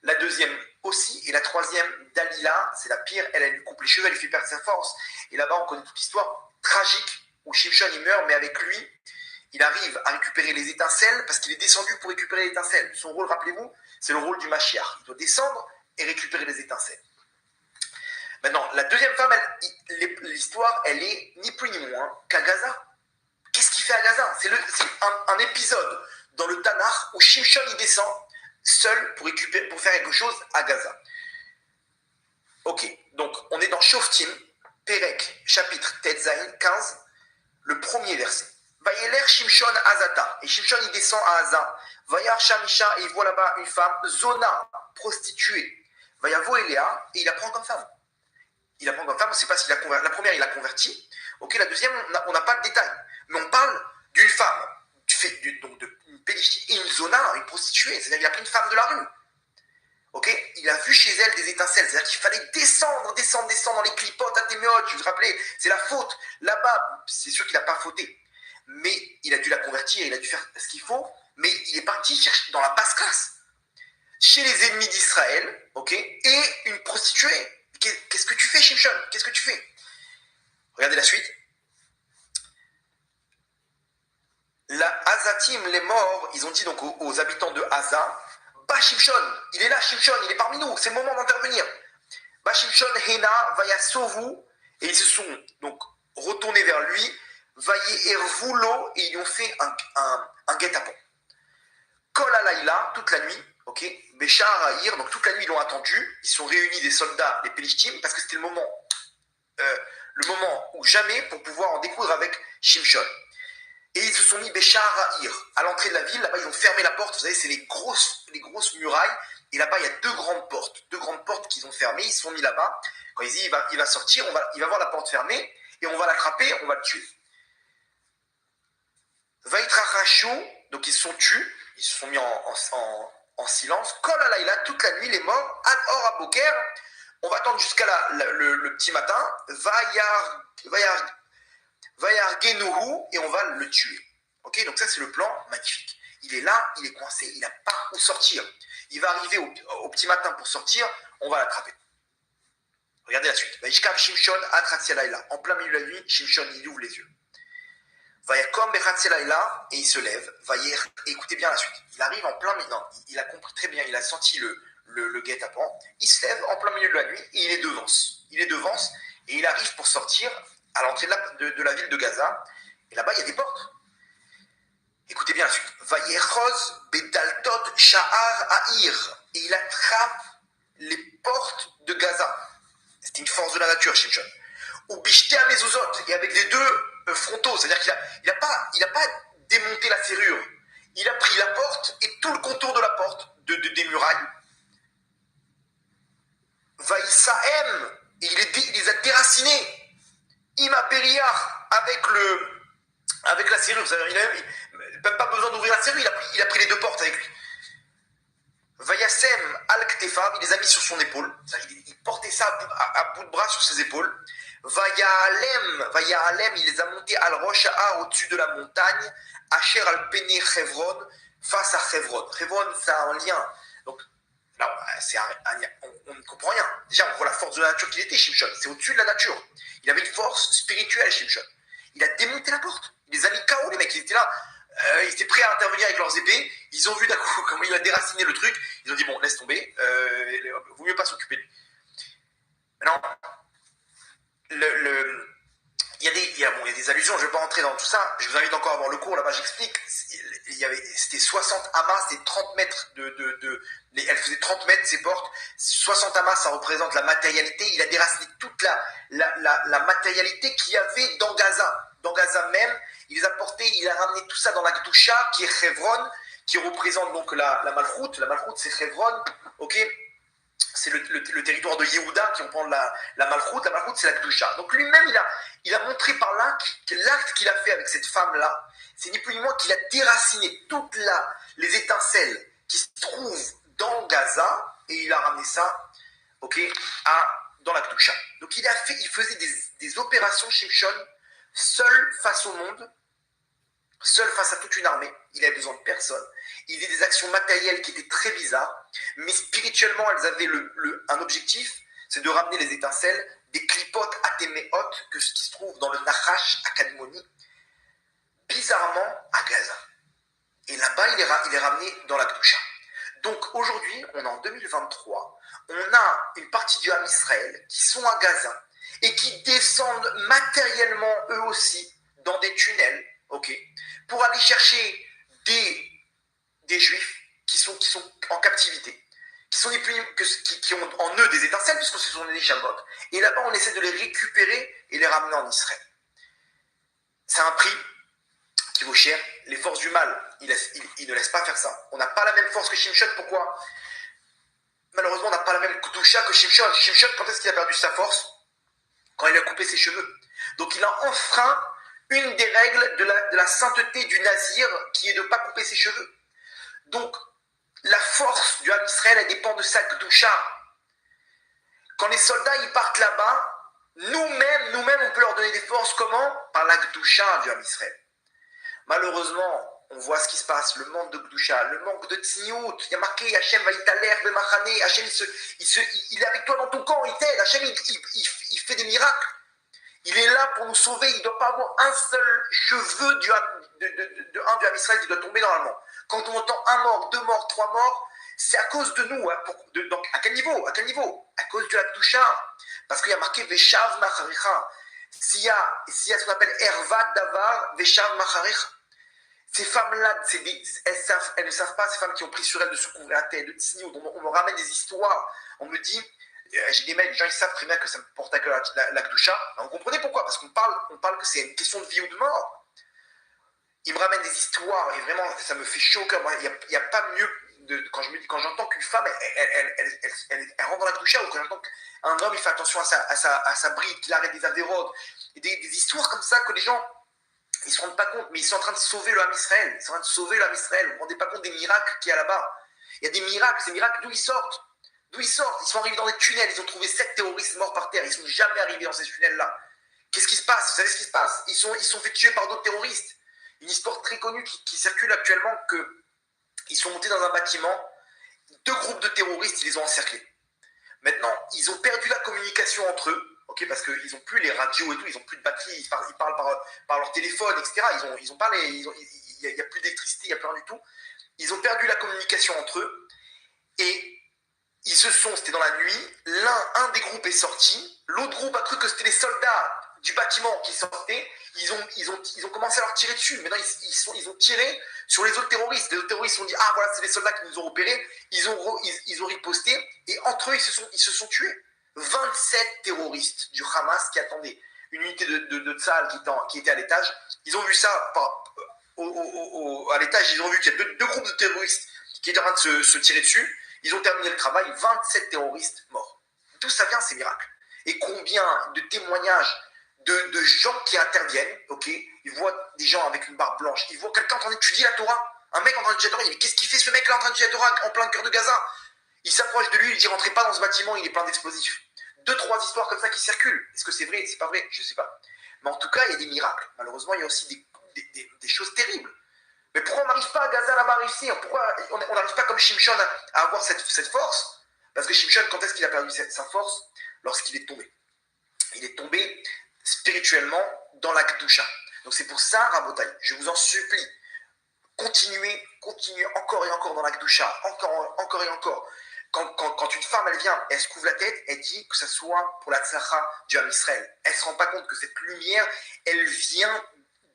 Speaker 2: La deuxième aussi, et la troisième, Dalila, c'est la pire, elle lui coupe les cheveux, elle lui fait perdre sa force. Et là-bas, on connaît toute l'histoire tragique où Shimshon, il meurt, mais avec lui, il arrive à récupérer les étincelles parce qu'il est descendu pour récupérer les étincelles. Son rôle, rappelez-vous, c'est le rôle du Mashiach. Il doit descendre et récupérer les étincelles. Maintenant, la deuxième femme, l'histoire, elle est ni plus ni moins qu'à Gaza. Qu'est-ce qu'il fait à Gaza? C'est un épisode dans le Tanakh où Shimshon, il descend seul pour faire quelque chose à Gaza. Ok, donc on est dans Shoftim, Perek, chapitre Tetzain 15, le premier verset. Vayeler Shimshon Azata. Et Shimshon, il descend à Aza. Vayar Shamisha, et il voit là-bas une femme, Zona, prostituée. Vayavo Eléa, et il la prend comme femme. Il la prend comme femme, on ne sait pas s'il a converti. La première, il l'a convertie. Ok, la deuxième, on n'a pas de détails. Mais on parle d'une femme, donc d'une Pélishtim, et une Zona, une prostituée. C'est-à-dire qu'il a pris une femme de la rue. Ok, il a vu chez elle des étincelles. C'est-à-dire qu'il fallait descendre dans les clipotes à Téméot. Je vous rappelez, c'est la faute. Là-bas, c'est sûr qu'il n'a pas fauté. Mais il a dû la convertir, il a dû faire ce qu'il faut, mais il est parti chercher dans la basse classe, chez les ennemis d'Israël, ok, et une prostituée. Qu'est-ce que tu fais, Shimshon? Qu'est-ce que tu fais? Regardez la suite. La Azatim, les morts, ils ont dit donc aux habitants de Haza, bah Shimshon, il est là, Shimshon, il est parmi nous, c'est le moment d'intervenir. Bah Shimshon, Hena, Vaya Sovu, et ils se sont donc retournés vers lui. Vaillé Ervulo, et ils lui ont fait un guet-apens. Kol Alayla, toute la nuit, ok, Béchar Haïr, donc toute la nuit ils l'ont attendu, ils sont réunis des soldats, les Pélishtim, parce que c'était le moment ou jamais pour pouvoir en découdre avec Shimshon. Et ils se sont mis Béchar Haïr, à l'entrée de la ville, là-bas ils ont fermé la porte, vous savez, c'est les grosses murailles, Et là-bas, il y a deux grandes portes qu'ils ont fermées. Ils se sont mis là-bas. Quand ils disent il va sortir, il va voir la porte fermée et on va l'attraper, on va le tuer. Vaïtrachachou, donc ils se sont tus, ils se sont mis en silence. Kol alayla, toute la nuit, les morts, ad or aboker. On va attendre jusqu'à le petit matin. Vayar genuhu, et on va le tuer. Ok, donc ça c'est le plan magnifique. Il est là, il est coincé, il n'a pas où sortir. Il va arriver au petit matin pour sortir, on va l'attraper. Regardez la suite. Vaishkav Shimshon ad, en plein milieu de la nuit, Shimshon il ouvre les yeux. Vayakom bechatzelayla, et il se lève. Écoutez bien la suite. Il arrive en plein milieu. Il a compris très bien, il a senti le guet-apens. Il se lève en plein milieu de la nuit et il est devance. Et il arrive pour sortir à l'entrée de la ville de Gaza. Et là-bas, il y a des portes. Écoutez bien la suite. Vayechoz bedaltot sha'ar ha'ir, et il attrape les portes de Gaza. C'était une force de la nature, Shimshon. Ou bishte à mezuzot, et avec les deux frontaux, c'est-à-dire qu'il n'a pas démonté la serrure. Il a pris la porte et tout le contour de la porte, des murailles. Vaïsaem, et il les a déracinés. Ima Periar, avec la serrure. Il n'a même pas besoin d'ouvrir la serrure, il a pris les deux portes avec lui. Vayasem al-Ktefav, il les a mis sur son épaule. Il portait ça à bout de bras sur ses épaules. Vayalem, il les a montés al-Rosha'ar, au-dessus de la montagne. Asher al-Pene Chevron, face à Chevron. Chevron, ça a un lien. Donc, là, on ne comprend rien. Déjà, on voit la force de la nature qu'il était, Shimshon. C'est au-dessus de la nature. Il avait une force spirituelle, Shimshon. Il a démonté la porte. Il les a mis KO, les mecs. Ils étaient là. Ils étaient prêts à intervenir avec leurs épées. Ils ont vu d'un coup comment il a déraciné le truc. Ils ont dit bon, laisse tomber. Vaut mieux pas s'occuper de lui. Maintenant, il y a des allusions. Je ne vais pas rentrer dans tout ça. Je vous invite encore à voir le cours. Là-bas, j'explique. C'était 60 amas, c'était 30 mètres elle faisait 30 mètres, ces portes. 60 amas, ça représente la matérialité. Il a déraciné toute la matérialité qu'il y avait dans Gaza. Dans Gaza même, il les a portés, il a ramené tout ça dans la Gdusha, qui est Chevron, qui représente donc la Malchoute. La Malchoute, c'est Chevron, ok. C'est le territoire de Yehuda qui reprend la Malchoute. La Malchoute, c'est la Gdusha. Donc lui-même, il a montré par là que l'acte qu'il a fait avec cette femme-là, c'est ni plus ni moins qu'il a déraciné toutes les étincelles qui se trouvent dans Gaza, et il a ramené ça, ok, dans la Gdusha. Donc il faisait des opérations Shimshon, seul face au monde, seul face à toute une armée. Il avait besoin de personne. Il faisait des actions matérielles qui étaient très bizarres, mais spirituellement, elles avaient un objectif, c'est de ramener les étincelles des clipotes atéméot, qui se trouvent dans le Nachash à Kadmoni, bizarrement à Gaza. Et là-bas, il est ramené dans la Gdusha. Donc aujourd'hui, on est en 2023, on a une partie du Ham Israël qui sont à Gaza et qui descendent matériellement eux aussi dans des tunnels, ok, pour aller chercher des juifs qui sont en captivité, qui ont en eux des étincelles, puisque ce sont des Neshamot, et là-bas on essaie de les récupérer et les ramener en Israël. C'est un prix qui vaut cher. Les forces du mal, ils ne laissent pas faire ça. On n'a pas la même force que Shimshon. Pourquoi ? Malheureusement, on n'a pas la même Gdusha que Shimshon. Shimshon, quand est-ce qu'il a perdu sa force ? Quand il a coupé ses cheveux. Donc il a enfreint une des règles de la sainteté du nazir, qui est de ne pas couper ses cheveux. Donc la force du Ham Israël, elle dépend de sa Gdusha. Quand les soldats ils partent là-bas, nous-mêmes, on peut leur donner des forces. Comment ? Par la Gdusha du Ham Israël. Malheureusement, on voit ce qui se passe, le manque de Gdusha, le manque de Tzniout. Il y a marqué Hachem va yitaler b'machane. Hachem, il est avec toi dans ton camp, il t'aide. Hachem, il fait des miracles. Il est là pour nous sauver. Il ne doit pas avoir un seul cheveu du Ham Israël qui doit tomber normalement. Quand on entend un mort, 2 morts, 3 morts, c'est à cause de nous. Donc, à quel niveau ? À cause de la Gdusha. Parce qu'il y a marqué Veshav Macharicha. S'il y a ce qu'on appelle Ervat Davar, Veshav Macharicha. Ces femmes-là, elles ne savent pas, ces femmes qui ont pris sur elles de se couvrir la tête, de tsniout. On me ramène des histoires. On me dit, j'ai des mails, les gens ils savent très bien que ça me porte à cœur la Gdusha. Vous comprenez pourquoi ? Parce qu'on parle que c'est une question de vie ou de mort. Ils me ramènent des histoires et vraiment, ça me fait chaud au cœur. Il n'y a pas mieux quand j'entends qu'une femme, elle rentre dans la doucha, ou quand j'entends qu'un homme, il fait attention à sa bride, qu'il arrête des avérodes, des histoires comme ça que les gens, ils se rendent pas compte, mais ils sont en train de sauver le Ham Israël. Ils sont en train de sauver le Ham Israël. Vous ne vous rendez pas compte des miracles qu'il y a là-bas. Il y a des miracles, ces miracles, d'où ils sortent? D'où ils sortent? Ils sont arrivés dans des tunnels, ils ont trouvé 7 terroristes morts par terre. Ils ne sont jamais arrivés dans ces tunnels-là. Qu'est-ce qui se passe? Vous savez ce qui se passe? Ils sont fait tuer par d'autres terroristes. Une histoire très connue qui circule actuellement, qu'ils sont montés dans un bâtiment, 2 groupes de terroristes, ils les ont encerclés. Maintenant, ils ont perdu la communication entre eux. Okay, parce qu'ils n'ont plus les radios et tout, ils n'ont plus de batterie, ils parlent par leur téléphone, etc. Il n'y a plus d'électricité, il n'y a plus rien du tout. Ils ont perdu la communication entre eux et c'était dans la nuit, un des groupes est sorti, l'autre groupe a cru que c'était les soldats du bâtiment qui sortaient, ils ont commencé à leur tirer dessus. Maintenant, ils ont tiré sur les autres terroristes. Les autres terroristes se sont dit, ah voilà, c'est les soldats qui nous ont repérés, ils ont riposté et entre eux, ils se sont tués. 27 terroristes du Hamas qui attendaient une unité de Tsahal qui était à l'étage. Ils ont vu ça à l'étage, ils ont vu qu'il y a deux groupes de terroristes qui étaient en train de se tirer dessus. Ils ont terminé le travail, 27 terroristes morts. D'où ça vient ces miracles? Et combien de témoignages de gens qui interviennent, ok? Ils voient des gens avec une barbe blanche, ils voient quelqu'un en train d'étudier la Torah, un mec en train d'étudier la Torah, il dit, qu'est-ce qu'il fait ce mec là en train d'étudier la Torah en plein cœur de Gaza? Il s'approche de lui, il dit, rentrez pas dans ce bâtiment, il est plein d'explosifs. 2-3 histoires comme ça qui circulent. Est-ce que c'est vrai? C'est pas vrai? Je sais pas. Mais en tout cas, il y a des miracles. Malheureusement, il y a aussi des choses terribles. Mais pourquoi on n'arrive pas à Gaza là-bas à réussir? Pourquoi on n'arrive pas comme Shimshon à avoir cette force? Parce que Shimshon, quand est-ce qu'il a perdu sa force? Lorsqu'il est tombé. Il est tombé spirituellement dans la Kedusha. Donc c'est pour ça, Rabotai, je vous en supplie, continuez encore et encore dans la Kedusha, encore et encore. Quand une femme, elle vient, elle se couvre la tête, elle dit que ce soit pour la tzlacha du Ham Israël. Elle ne se rend pas compte que cette lumière, elle vient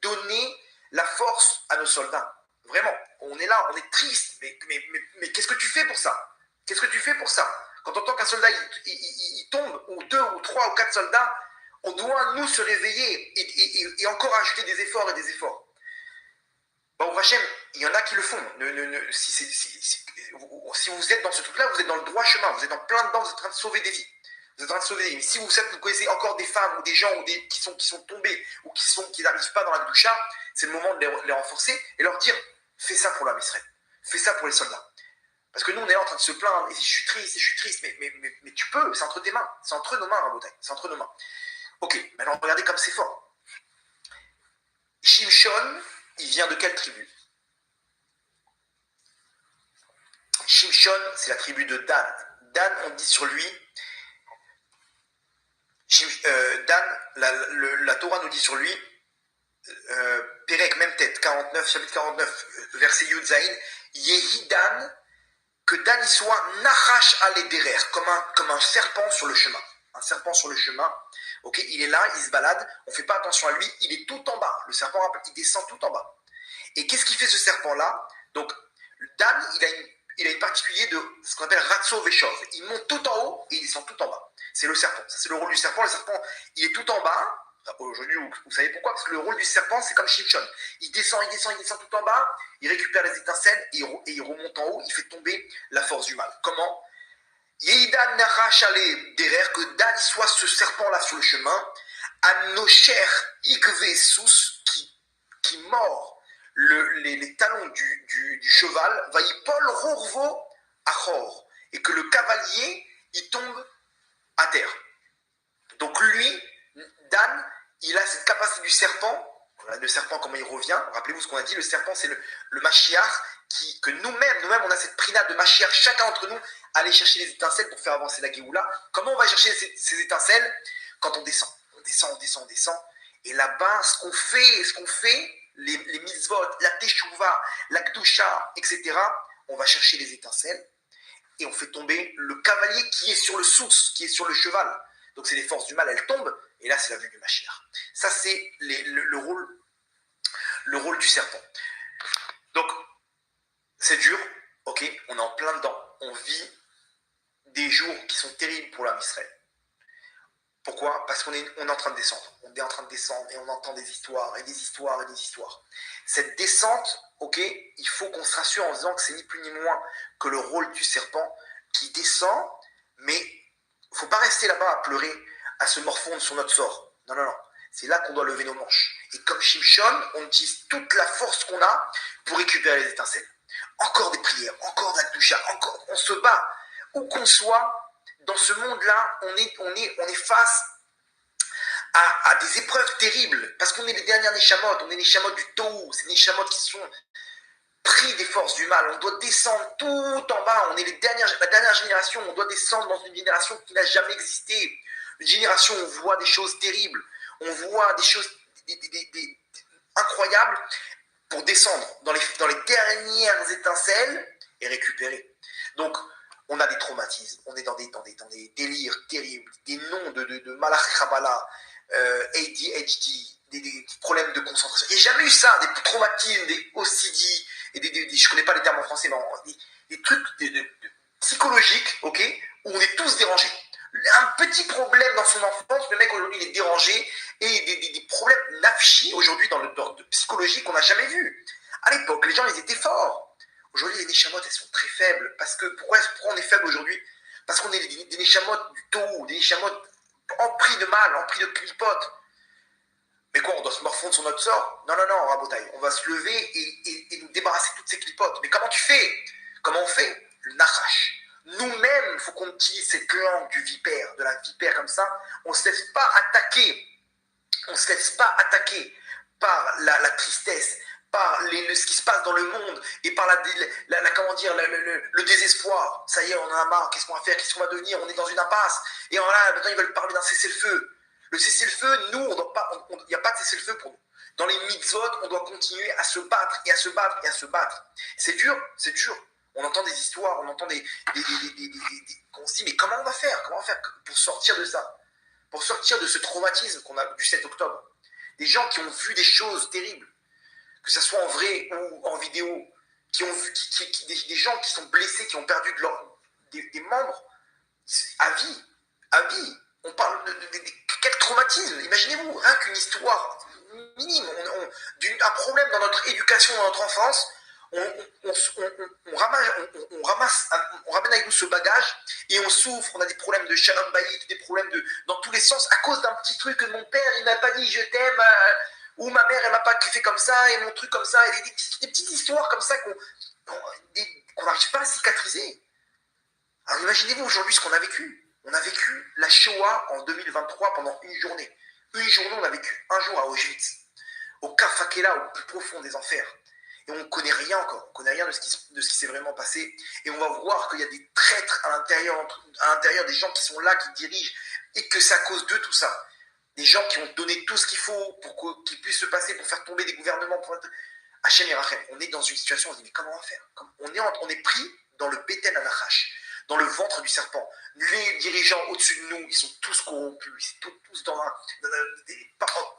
Speaker 2: donner la force à nos soldats. Vraiment, on est là, on est triste. Mais qu'est-ce que tu fais pour ça? Qu'est-ce que tu fais pour ça? Quand on entend qu'un soldat, il tombe, ou 2 ou 3 ou 4 soldats, on doit, nous, se réveiller et encore ajouter des efforts et des efforts. Bon, Hachem, il y en a qui le font. Si vous êtes dans ce truc-là, vous êtes dans le droit chemin, vous êtes en plein dedans, vous êtes en train de sauver des vies. Vous êtes en train de sauver des vies. Mais si vous connaissez encore des femmes ou des gens qui sont tombés ou qui n'arrivent pas dans la doucha, c'est le moment de les renforcer et leur dire, fais ça pour l'Am Israël, fais ça pour les soldats. Parce que nous, on est là en train de se plaindre, et je suis triste, mais tu peux, c'est entre tes mains, c'est entre nos mains, Rabotai, c'est entre nos mains. Ok, maintenant regardez comme c'est fort. Shimshon, il vient de quelle tribu? Shimshon, c'est la tribu de Dan. Dan, on dit sur lui, Dan, la Torah nous dit sur lui, Perek, même tête, 49, chapitre 49, verset Yud Zayin, Yehi Dan, que Dan y soit Nachash al-Ederer, comme un serpent sur le chemin. Un serpent sur le chemin, ok, il est là, il se balade, on ne fait pas attention à lui, il est tout en bas. Le serpent, il descend tout en bas. Et qu'est-ce qu'il fait ce serpent-là? Donc, Dan, il a une particulier de ce qu'on appelle Ratso Veshov. Il monte tout en haut et il descend tout en bas. C'est le serpent. Ça, c'est le rôle du serpent. Le serpent, il est tout en bas. Aujourd'hui, vous savez pourquoi? Parce que le rôle du serpent, c'est comme Shimshon. Il descend tout en bas, il récupère les étincelles et il remonte en haut, il fait tomber la force du mal. Comment? Yehidan Nachash al-Ederer, que Dan soit ce serpent-là sur le chemin, Anosher Igvesus, qui mord les talons du cheval, va y Paul Rorvo Achor, et que le cavalier, il tombe à terre. Donc lui, Dan, il a cette capacité du serpent. Le serpent, comment il revient? Rappelez-vous ce qu'on a dit, le serpent, c'est le Mashiach, que nous-mêmes, on a cette prina de Mashiach, chacun d'entre nous, aller chercher les étincelles pour faire avancer la Géoula. Comment on va chercher ces étincelles? Quand on descend. On descend. Et là-bas, ce qu'on fait, les mitzvot, la teshuva, la kdusha, etc., on va chercher les étincelles et on fait tomber le cavalier qui est sur le source, qui est sur le cheval. Donc c'est les forces du mal, elles tombent, et là c'est la vue du Mashiach. Ça c'est le rôle du serpent. Donc c'est dur, ok, on est en plein dedans, on vit des jours qui sont terribles pour l'Am Israël. Pourquoi? Parce qu'on est en train de descendre. On est en train de descendre et on entend des histoires et des histoires et des histoires. Cette descente, ok, il faut qu'on se rassure en disant que c'est ni plus ni moins que le rôle du serpent qui descend, mais il ne faut pas rester là-bas à pleurer, à se morfondre sur notre sort. Non, non, non. C'est là qu'on doit lever nos manches. Et comme Shimshon, on utilise toute la force qu'on a pour récupérer les étincelles. Encore des prières, encore de la doucha, encore, on se bat. Où qu'on soit, dans ce monde-là, on est face à des épreuves terribles, parce qu'on est les dernières Neshamot, on est les Neshamot du Tohu, c'est les Neshamot qui sont pris des forces du mal, on doit descendre tout en bas, on est la dernière génération, on doit descendre dans une génération qui n'a jamais existé, une génération où on voit des choses terribles, on voit des choses incroyables pour descendre dans les dernières étincelles et récupérer. Donc, on a des traumatismes, on est dans des délires terribles, des noms de Malach Kabbalah, ADHD, des problèmes de concentration. Il n'y a jamais eu ça, des traumatismes, des OCD, et je ne connais pas les termes en français, mais des trucs psychologiques, ok, où on est tous dérangés. Un petit problème dans son enfance, le mec aujourd'hui il est dérangé, et des problèmes nafshi aujourd'hui dans le psychologie qu'on n'a jamais vu. À l'époque, les gens ils étaient forts. Aujourd'hui, les Neshamot, elles sont très faibles. Parce que, pourquoi on est faible aujourd'hui? Parce qu'on est des Neshamot du Tohu, des Neshamot empris de mal, empris de clipotes. Mais quoi, on doit se morfondre sur notre sort? Non, non, non, Rabotaï. On va se lever et nous débarrasser de toutes ces clipotes. Mais comment tu fais? Comment on fait? Le Nachash. Nous-mêmes, il faut qu'on utilise cette langue du vipère, de la vipère comme ça. On ne se laisse pas attaquer. On ne se laisse pas attaquer par la tristesse, par ce qui se passe dans le monde et par comment dire, le désespoir. Ça y est, on en a marre, qu'est-ce qu'on va faire, qu'est-ce qu'on va devenir, on est dans une impasse. Et là, maintenant, ils veulent parler d'un cessez-le-feu. Le cessez-le-feu, nous, il n'y a pas de cessez-le-feu pour nous. Dans les mitzvot, on doit continuer à se battre et à se battre et à se battre. C'est dur, c'est dur. On entend des histoires, on entend on se dit, mais comment on va faire pour sortir de ça? Pour sortir de ce traumatisme qu'on a du 7 octobre. Des gens qui ont vu des choses terribles, que ce soit en vrai ou en vidéo, des gens qui sont blessés, qui ont perdu des membres à vie. On parle de quel traumatisme. Imaginez-vous, rien qu'une histoire minime, un problème dans notre éducation, dans notre enfance, on ramène avec nous ce bagage et on souffre, on a des problèmes de shalom bayit, des problèmes dans tous les sens à cause d'un petit truc que mon père il m'a pas dit je t'aime, ou ma mère elle m'a pas kiffé comme ça et mon truc comme ça, et des petites histoires comme ça qu'on n'arrive pas à cicatriser. Alors imaginez-vous aujourd'hui ce qu'on a vécu. On a vécu la Shoah en 2023 pendant une journée. Une journée, on a vécu un jour à Auschwitz, au Kafakela, au plus profond des enfers. Et on ne connaît rien encore, on ne connaît rien de ce qui s'est vraiment passé. Et on va voir qu'il y a des traîtres à l'intérieur des gens qui sont là, qui dirigent, et que c'est à cause d'eux tout ça. Des gens qui ont donné tout ce qu'il faut pour qu'il puisse se passer, pour faire tomber des gouvernements. Hachem et Rachem, on est dans une situation, on se dit, mais comment on va faire? On est pris dans le Beten Anachash, dans le ventre du serpent. Les dirigeants au-dessus de nous, ils sont tous corrompus, ils sont tous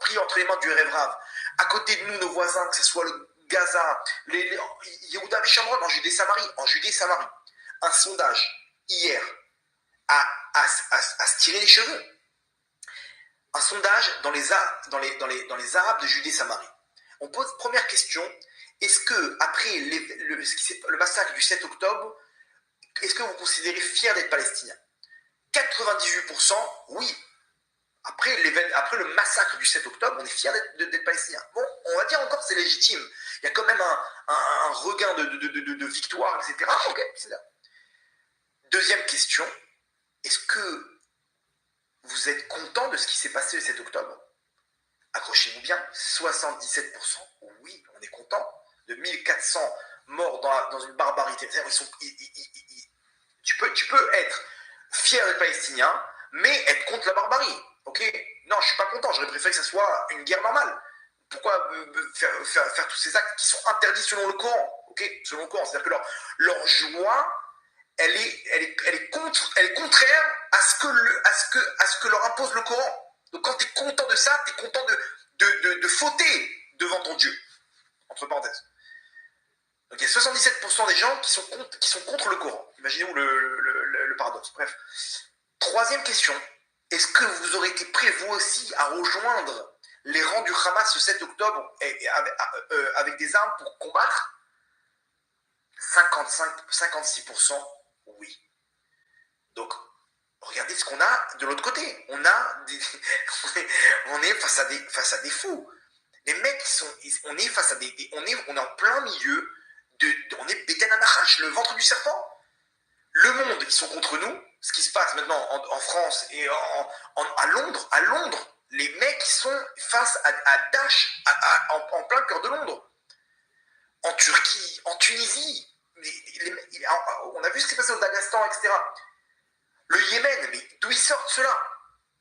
Speaker 2: pris entre les mains du rêve rave. À côté de nous, nos voisins, que ce soit le Gaza, Yehuda et Shamron, en Judée-Samarie. Un sondage, hier, à se tirer les cheveux. Un sondage dans les Arabes de Judée-Samarie. On pose première question, est-ce que, après le massacre du 7 octobre, est-ce que vous considérez fier d'être palestinien? 98%, oui. Après le massacre du 7 octobre, on est fier d'être palestinien. Bon, on va dire encore c'est légitime. Il y a quand même un regain de victoire, etc. Ok, c'est là. Deuxième question, est-ce que vous êtes content de ce qui s'est passé le 7 octobre? Accrochez-vous bien, 77%, oui, on est content. De 1400 morts dans une barbarité. Tu peux être fier d'être palestinien, mais être contre la barbarie. Ok? Non, je ne suis pas content. J'aurais préféré que ça soit une guerre normale. Pourquoi faire tous ces actes qui sont interdits selon le Coran? Ok? Selon le Coran. C'est-à-dire que leur joie, elle est contraire à ce que leur impose le Coran. Donc quand tu es content de ça, tu es content de fauter devant ton Dieu. Entre parenthèses. Donc il y a 77% des gens qui sont contre le Coran. Imaginez-vous le paradoxe. Bref. Troisième question. Est-ce que vous aurez été prêts, vous aussi, à rejoindre les rangs du du Hamas le 7 octobre avec des armes pour combattre? 56%, oui. Donc, regardez ce qu'on a de l'autre côté. On est face à des fous. Les mecs, on est face à on est en plein milieu on est Beten Anachash, le ventre du serpent. Le monde, ils sont contre nous. Ce qui se passe maintenant en France et à Londres, les mecs sont face à Daesh en plein cœur de Londres. En Turquie, en Tunisie. On a vu ce qui s'est passé au Daghestan, etc. Le Yémen, mais d'où ils sortent ceux-là?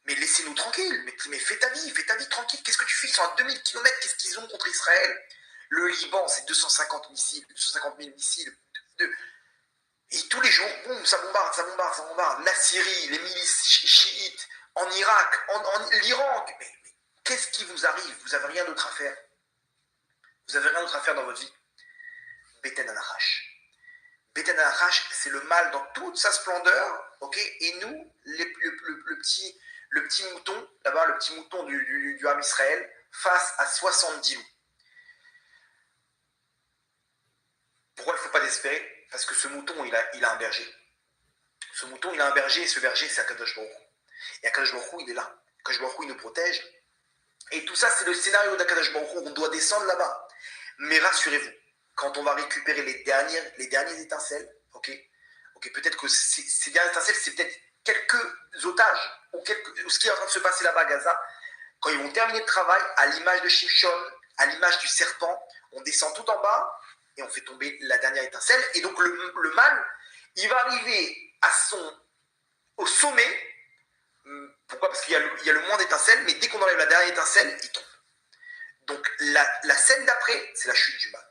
Speaker 2: Mais laissez-nous tranquilles, mais fais ta vie tranquille. Qu'est-ce que tu fais? Ils sont à 2000 km, qu'est-ce qu'ils ont contre Israël? Le Liban, c'est 250 000 missiles. Et tous les jours, boum, ça bombarde. La Syrie, les milices chiites, en Irak, en l'Iran. Mais qu'est-ce qui vous arrive? Vous n'avez rien d'autre à faire. Vous n'avez rien d'autre à faire dans votre vie. Beten Anachash. Beten Anachash, c'est le mal dans toute sa splendeur, ok? Et nous, le petit mouton, là-bas, le petit mouton du Ham Israël, face à 70 loups. Pourquoi il ne faut pas désespérer? Parce que ce mouton, il a un berger. Ce mouton, il a un berger, et ce berger, c'est Akadosh Baruch Hu. Et Akadosh Baruch Hu, il est là. Akadosh Baruch Hu, il nous protège. Et tout ça, c'est le scénario d'Akadosh Baruch Hu. On doit descendre là-bas. Mais rassurez-vous, quand on va récupérer les dernières étincelles, ok, peut-être que ces dernières étincelles, c'est peut-être quelques otages, ou ce qui est en train de se passer là-bas à Gaza, quand ils vont terminer le travail, à l'image de Shimshon, à l'image du serpent, on descend tout en bas, et on fait tomber la dernière étincelle, et donc le mal, il va arriver au sommet. Pourquoi? Parce qu'il y a le moins d'étincelles, mais dès qu'on enlève la dernière étincelle, il tombe. Donc la scène d'après, c'est la chute du mal.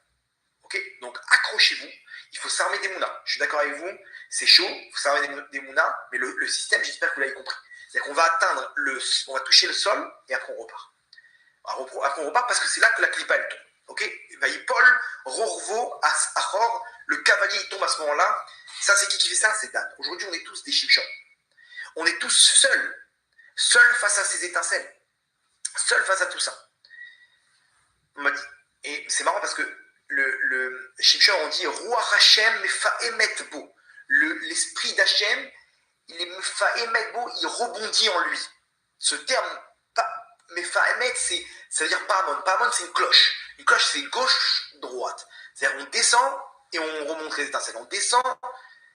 Speaker 2: Ok? Donc accrochez-vous, il faut s'armer des mounas. Je suis d'accord avec vous, c'est chaud, il faut s'armer des mounas, mais le système, j'espère que vous l'avez compris. C'est-à-dire qu'on va on va toucher le sol, et après on repart. Après on repart parce que c'est là que la clipa elle tombe. Ok? Paul, Rorvo, Achor, le cavalier il tombe à ce moment-là. Ça, c'est qui fait ça? C'est Dan. Aujourd'hui, on est tous des Shimshon. On est tous seuls face à ces étincelles, seuls face à tout ça. On m'a dit, et c'est marrant parce que le Shimshon, on dit Ruach Hashem mefaemet bo. L'esprit d'Hachem, il est mefaemet bo, il rebondit en lui. Ce terme mefaemet, ça veut dire Pahamon. Pahamon, c'est une cloche. Une cloche, c'est gauche-droite. C'est-à-dire, on descend et on remonte les étincelles. On descend.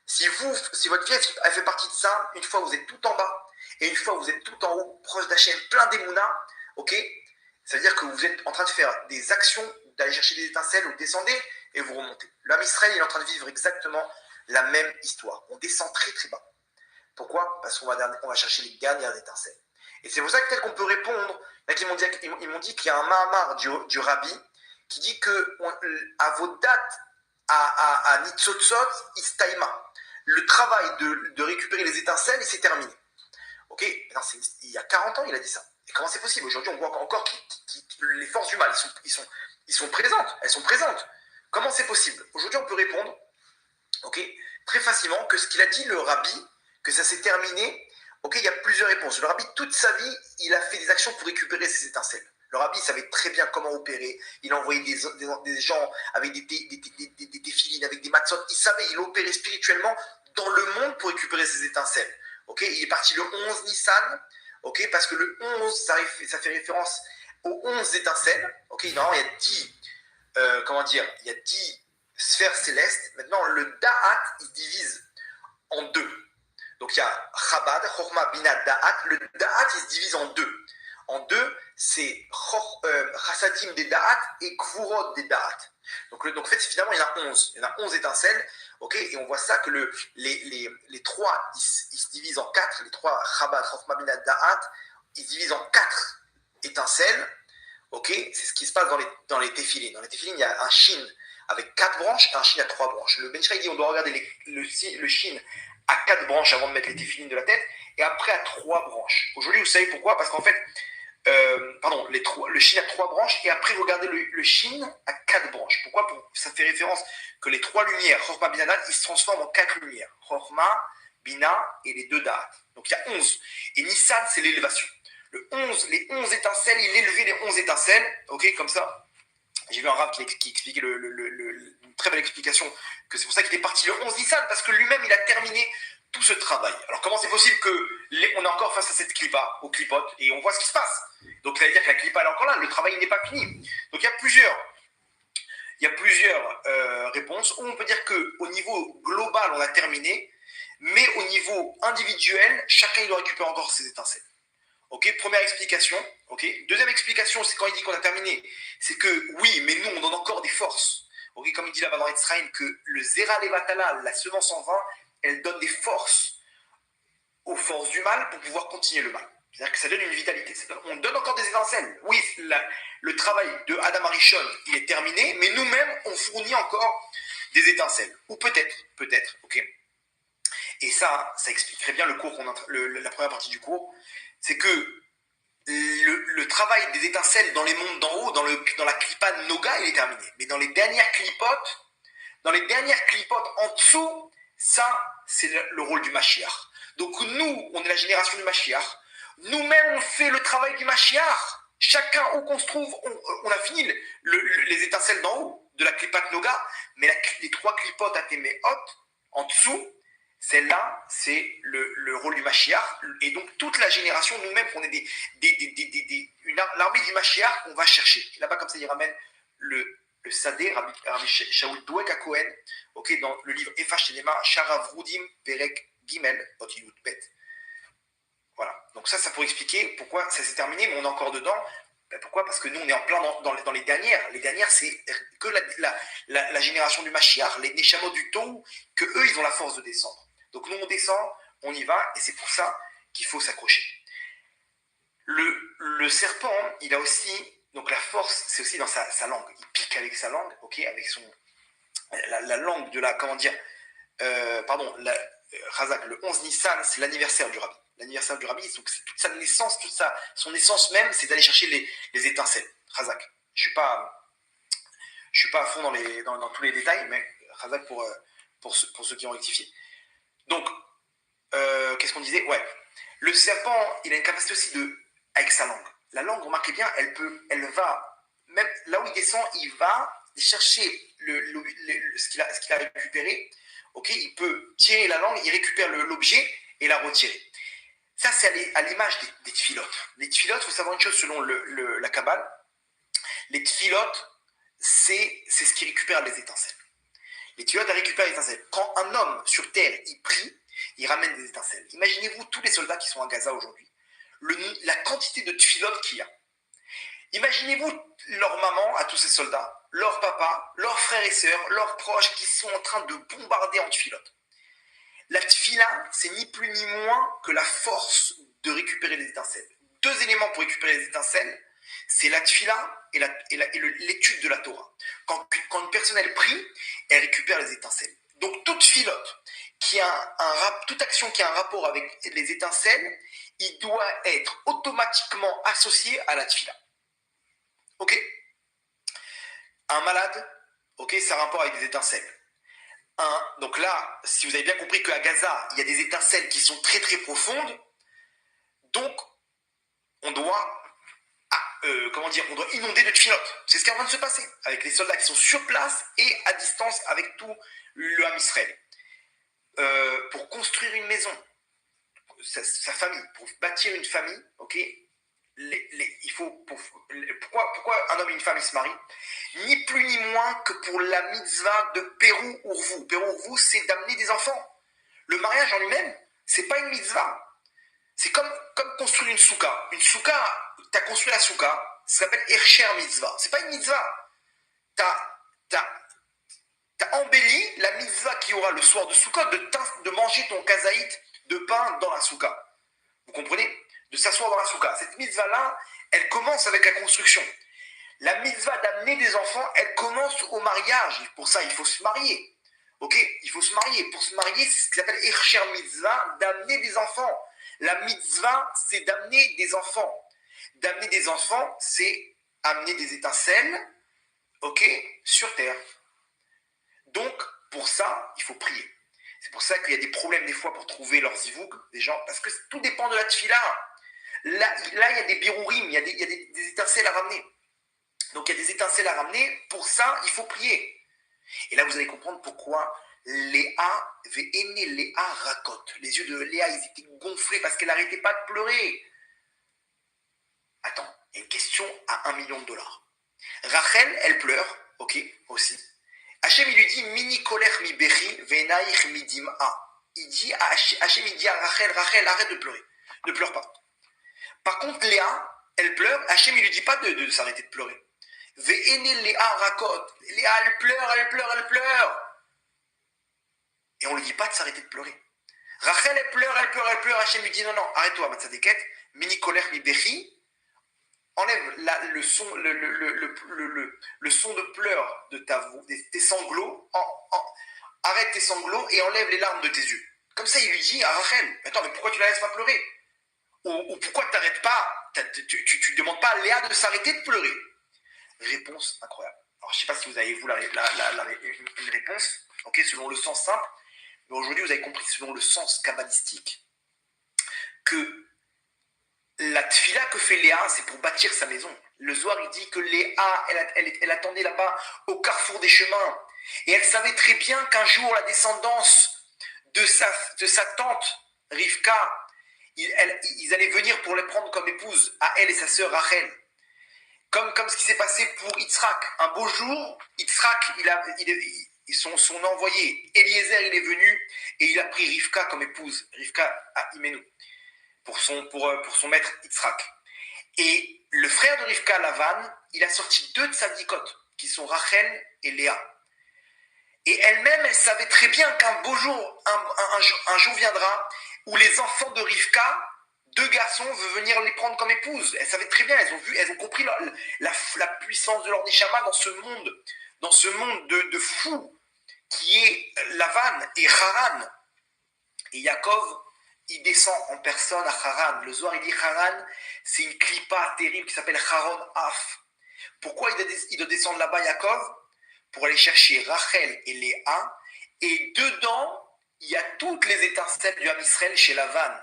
Speaker 2: Si votre vie, elle fait partie de ça, une fois vous êtes tout en bas, et une fois vous êtes tout en haut, proche d'Hachem, plein d'émouna, ok? Ça veut dire que vous êtes en train de faire des actions, d'aller chercher des étincelles, vous descendez et vous remontez. L'homme Israël, il est en train de vivre exactement la même histoire. On descend très très bas. Pourquoi? Parce qu'on va chercher les dernières étincelles. Et c'est pour ça que tel qu'on peut répondre, là, ils m'ont dit qu'il y a un Mahamar du Rabbi qui dit que à vos dates, à Nitzotzot, Istaima. Le travail de récupérer les étincelles, il s'est terminé. Ok? Il y a 40 ans, il a dit ça. Et comment c'est possible? Aujourd'hui, on voit encore que les forces du mal, ils sont présentes. Elles sont présentes. Comment c'est possible? Aujourd'hui, on peut répondre, ok, très facilement, que ce qu'il a dit, le Rabbi, que ça s'est terminé. Ok, il y a plusieurs réponses. Le Rabbi, toute sa vie, il a fait des actions pour récupérer ces étincelles. Le Rabbi savait très bien comment opérer. Il envoyait des gens avec des défilines, avec des matzot. Il opérait spirituellement dans le monde pour récupérer ces étincelles. Okay, il est parti le 11 Nissan, okay, parce que le 11, ça fait référence aux 11 étincelles. Okay, normalement, il y a 10, il y a 10 sphères célestes. Maintenant, le Da'at, il se divise en deux. Donc, il y a Chabad, Chokhmah, Bina, Da'at. Le Da'at, il se divise en deux. En deux, c'est Chassadim des Da'at et Kvurot des Da'at. Donc en fait, finalement, il y en a 11. Il y en a 11 étincelles. Okay, et on voit ça que les trois, ils se divisent en quatre. Les trois, Chabad, Chokhmah, Bina, Da'at, ils se divisent en quatre étincelles. Okay, c'est ce qui se passe dans les téphilines. Dans les téphilines, il y a un shin avec 4 branches et un shin à 3 branches. Le Ben Ishraï dit on doit regarder le shin à 4 branches avant de mettre les téphilines de la tête et après à 3 branches. Aujourd'hui, vous savez pourquoi? Parce qu'en fait, le shin a 3 branches et après regardez le shin à 4 branches. Pourquoi? Ça fait référence que les 3 lumières, Chokhmah, Bina, Da'at, ils se transforment en 4 lumières. Chokhmah, Bina et les 2 Da'at. Donc il y a 11. Et Nissan, c'est l'élévation. les 11 étincelles, il élevait les 11 étincelles, ok, comme ça. J'ai vu un rap qui expliquait une très belle explication, que c'est pour ça qu'il est parti le 11 Nissan, parce que lui-même, il a terminé tout ce travail. Alors comment c'est possible qu'on est encore face à cette clipa, au clipote, et on voit ce qui se passe. Donc ça veut dire que la clipa elle est encore là, le travail n'est pas fini. Donc il y a plusieurs réponses, où on peut dire qu'au niveau global, on a terminé, mais au niveau individuel, chacun il doit récupérer encore ses étincelles. Ok, première explication. Ok, deuxième explication, c'est quand il dit qu'on a terminé, c'est que oui, mais nous, on donne encore des forces. Ok, comme il dit là-bas dans Etzraïm, que le Zera Levatala, la semence en vin, elle donne des forces aux forces du mal pour pouvoir continuer le mal. C'est-à-dire que ça donne une vitalité. On donne encore des étincelles. Oui, le travail de Adam Arishon, il est terminé, mais nous-mêmes, on fournit encore des étincelles. Ou peut-être, ok. Et ça expliquerait bien le cours la première partie du cours. C'est que le travail des étincelles dans les mondes d'en haut, dans la clipa Noga, il est terminé. Mais dans les dernières clipotes en dessous, ça, c'est le rôle du Mashiach. Donc nous, on est la génération du Mashiach. Nous-mêmes, on fait le travail du Mashiach. Chacun où qu'on se trouve, on a fini les étincelles d'en haut de la clipa Noga, mais les 3 clipotes à Téméhot, en dessous, celle-là, c'est le rôle du Mashiach. Et donc, toute la génération, nous-mêmes, on est l'armée du Mashiach qu'on va chercher. Et là-bas, comme ça, il ramène le Sadeh, Rabbi Shaul Dweck à Cohen, okay, dans le livre Efash Tenema, Sharav Rudim, Perek Gimel, Otiyut Bet. Voilà. Donc ça pour expliquer pourquoi ça s'est terminé, mais on est encore dedans. Pourquoi? Parce que nous, on est en plein dans les dernières. Les dernières, c'est que la génération du Mashiach, les Neshamot du Tohu, que eux, ils ont la force de descendre. Donc nous, on descend, on y va, et c'est pour ça qu'il faut s'accrocher. Le serpent, il a aussi, donc la force, c'est aussi dans sa langue. Il pique avec sa langue, ok, avec la langue de la, comment dire, Razak, le 11 Nissan, c'est l'anniversaire du Rabbi. L'anniversaire du Rabbi, donc c'est toute sa naissance, son essence même, c'est d'aller chercher les étincelles. Razak. Je suis pas à fond dans tous les détails, mais Razak pour ceux qui ont rectifié. Donc, qu'est-ce qu'on disait? Ouais. Le serpent, il a une capacité aussi avec sa langue. La langue, remarquez bien, elle va, même là où il descend, il va chercher ce qu'il a récupéré. Ok, il peut tirer la langue, il récupère l'objet et la retirer. Ça, c'est à l'image des tfilotes. Les tfilotes, il faut savoir une chose selon la Kabbale. Les tfilotes, c'est ce qui récupère les étincelles. Les tfilotes, elles récupèrent les étincelles. Quand un homme sur terre, il prie, il ramène des étincelles. Imaginez-vous tous les soldats qui sont à Gaza aujourd'hui. La quantité de tfilotes qu'il y a. Imaginez-vous leur maman à tous ces soldats, leurs papas, leurs frères et sœurs, leurs proches qui sont en train de bombarder en tfilotes. La tfila, c'est ni plus ni moins que la force de récupérer les étincelles. 2 éléments pour récupérer les étincelles, c'est la tfila et l'étude de la Torah. Quand une personne elle prie, elle récupère les étincelles. Donc toute filote toute action qui a un rapport avec les étincelles, il doit être automatiquement associé à la tfila. Ok? Un malade, ok, ça a un rapport avec des étincelles. Donc là, si vous avez bien compris qu'à Gaza, il y a des étincelles qui sont très très profondes, donc on doit inonder de tfilotes. C'est ce qui est en train de se passer avec les soldats qui sont sur place et à distance avec tout le Ham Israël. Pour construire une maison, sa famille, pour bâtir une famille, ok, il faut. Pourquoi un homme et une femme ils se marient? Ni plus ni moins que pour la mitzvah de Pérou Urvu. Pérou Urvu, c'est d'amener des enfants. Le mariage en lui-même, c'est pas une mitzvah. C'est comme construire une souka. Une souka, tu as construit la souka, ça s'appelle Ercher Mitzvah. C'est pas une mitzvah. T'as embelli la mitzvah qu'il y aura le soir de Soukot de manger ton kazaït de pain dans la souka. Vous comprenez? De s'asseoir dans la souka. Cette mitzvah-là, elle commence avec la construction. La mitzvah d'amener des enfants, elle commence au mariage. Pour ça, il faut se marier. Ok? Il faut se marier. Pour se marier, c'est ce qui s'appelle Ercher Mitzvah, d'amener des enfants. La mitzvah, c'est d'amener des enfants. D'amener des enfants, c'est amener des étincelles, ok, sur terre. Donc, pour ça, il faut prier. C'est pour ça qu'il y a des problèmes des fois pour trouver leurs zivoug, des gens, parce que tout dépend de la tfila. Là, il y a des birourim, il y a des étincelles à ramener. Donc, il y a des étincelles à ramener. Pour ça, il faut prier. Et là, vous allez comprendre pourquoi Léa ve'ene Léa racote. Les yeux de Léa, ils étaient gonflés parce qu'elle n'arrêtait pas de pleurer. Attends, il y a une question à $1 million. Rachel, elle pleure, ok, aussi. Hachem, il lui dit, mini kolech mi bechi, venaich mi dim'a. Il dit à Hachem, il dit à Rachel, Rachel, arrête de pleurer. Ne pleure pas. Par contre, Léa, elle pleure. Hachem, il lui dit pas de s'arrêter de pleurer. Ve'ene Léa racote. Léa, elle pleure. Et on lui dit pas de s'arrêter de pleurer. Rachel, elle pleure. Hachem lui dit, non, arrête-toi, Matzadeket. Mini kolech mi bechi. Enlève le son de pleurs de tes sanglots, arrête tes sanglots et enlève les larmes de tes yeux. Comme ça, il lui dit à Rachel, attends, mais pourquoi tu la laisses pas pleurer? Ou pourquoi tu n'arrêtes pas, tu demandes pas à Léa de s'arrêter de pleurer? Réponse incroyable. Alors, je ne sais pas si vous avez, une réponse, ok, selon le sens simple, mais aujourd'hui, vous avez compris selon le sens kabbalistique que la tfila que fait Léa, c'est pour bâtir sa maison. Le Zohar, il dit que Léa, elle attendait là-bas au carrefour des chemins. Et elle savait très bien qu'un jour, la descendance de sa tante, Rivka, ils allaient venir pour les prendre comme épouse à elle et sa sœur Rachel. Comme ce qui s'est passé pour Yitzhak. Un beau jour, Yitzhak, son envoyé, Eliezer, il est venu et il a pris Rivka comme épouse. Rivka à Imenu. Pour son maître Yitzhak. Et le frère de Rivka, Lavan, il a sorti 2 tzadikotes, qui sont Rachel et Léa. Et elle-même, elle savait très bien qu'un beau jour, un jour viendra, où les enfants de Rivka, 2 garçons, veulent venir les prendre comme épouses. Elles savaient très bien, elles ont compris la puissance de leur neshama dans ce monde de fous, qui est Lavan et Haran. Et Yaakov, il descend en personne à Haran. Le Zohar, il dit Haran, c'est une clipa terrible qui s'appelle Haron Af. Pourquoi il doit descendre là-bas, Yaakov? Pour aller chercher Rachel et Léa. Et dedans, il y a toutes les étincelles du Ham Israël chez Lavan.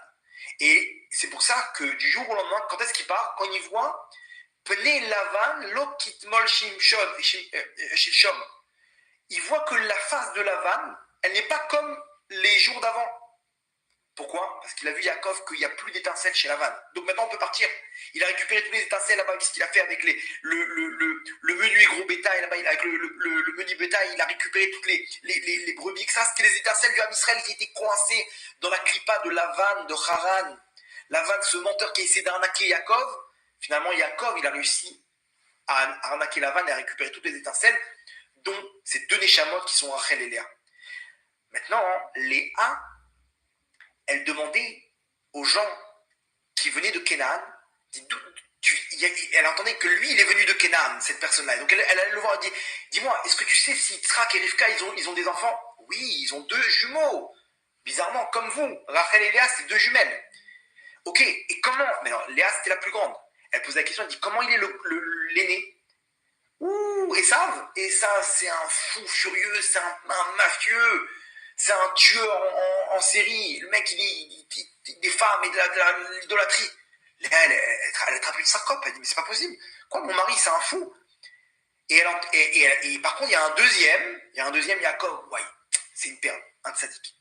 Speaker 2: Et c'est pour ça que du jour au lendemain, quand est-ce qu'il part? Quand il voit Pnei Lavan, Lokitmol Shilshom. Il voit que la face de Lavan, elle n'est pas comme les jours d'avant. Pourquoi? Parce qu'il a vu Yaakov qu'il n'y a plus d'étincelles chez Lavan. Donc maintenant on peut partir. Il a récupéré toutes les étincelles là-bas, ce qu'il a fait avec le menu et gros bétail là-bas, avec le menu bétail, il a récupéré toutes les brebis. Ça, c'était les étincelles du Ham Israël qui étaient coincées dans la clipa de Lavan, de Haran. Lavan, ce menteur qui a essayé d'arnaquer Yaakov, finalement Yaakov, il a réussi à arnaquer Lavan et à récupérer toutes les étincelles, dont ces 2 neshamot qui sont Rachel et Léa. Maintenant, Léa, elle demandait aux gens qui venaient de Canaan, elle entendait que lui, il est venu de Canaan, cette personne-là. Donc elle allait le voir et dit, dis-moi, est-ce que tu sais si Yitzhak et Rivka, ils ont des enfants? Oui, ils ont 2 jumeaux. Bizarrement, comme vous. Rachel et Léa, c'est 2 jumelles. Ok, et comment? Mais non, Léa, c'était la plus grande. Elle pose la question, elle dit, comment il est l'aîné? Ouh, Esav, c'est un fou furieux, c'est un mafieux. C'est un tueur en série. Le mec, il des femmes et de l'idolâtrie. Elle attrape une syncope. Elle dit, mais c'est pas possible. Quoi, mon mari, c'est un fou. Et par contre, il y a un deuxième Yaakov. Ouais, c'est une perle, un tzaddik.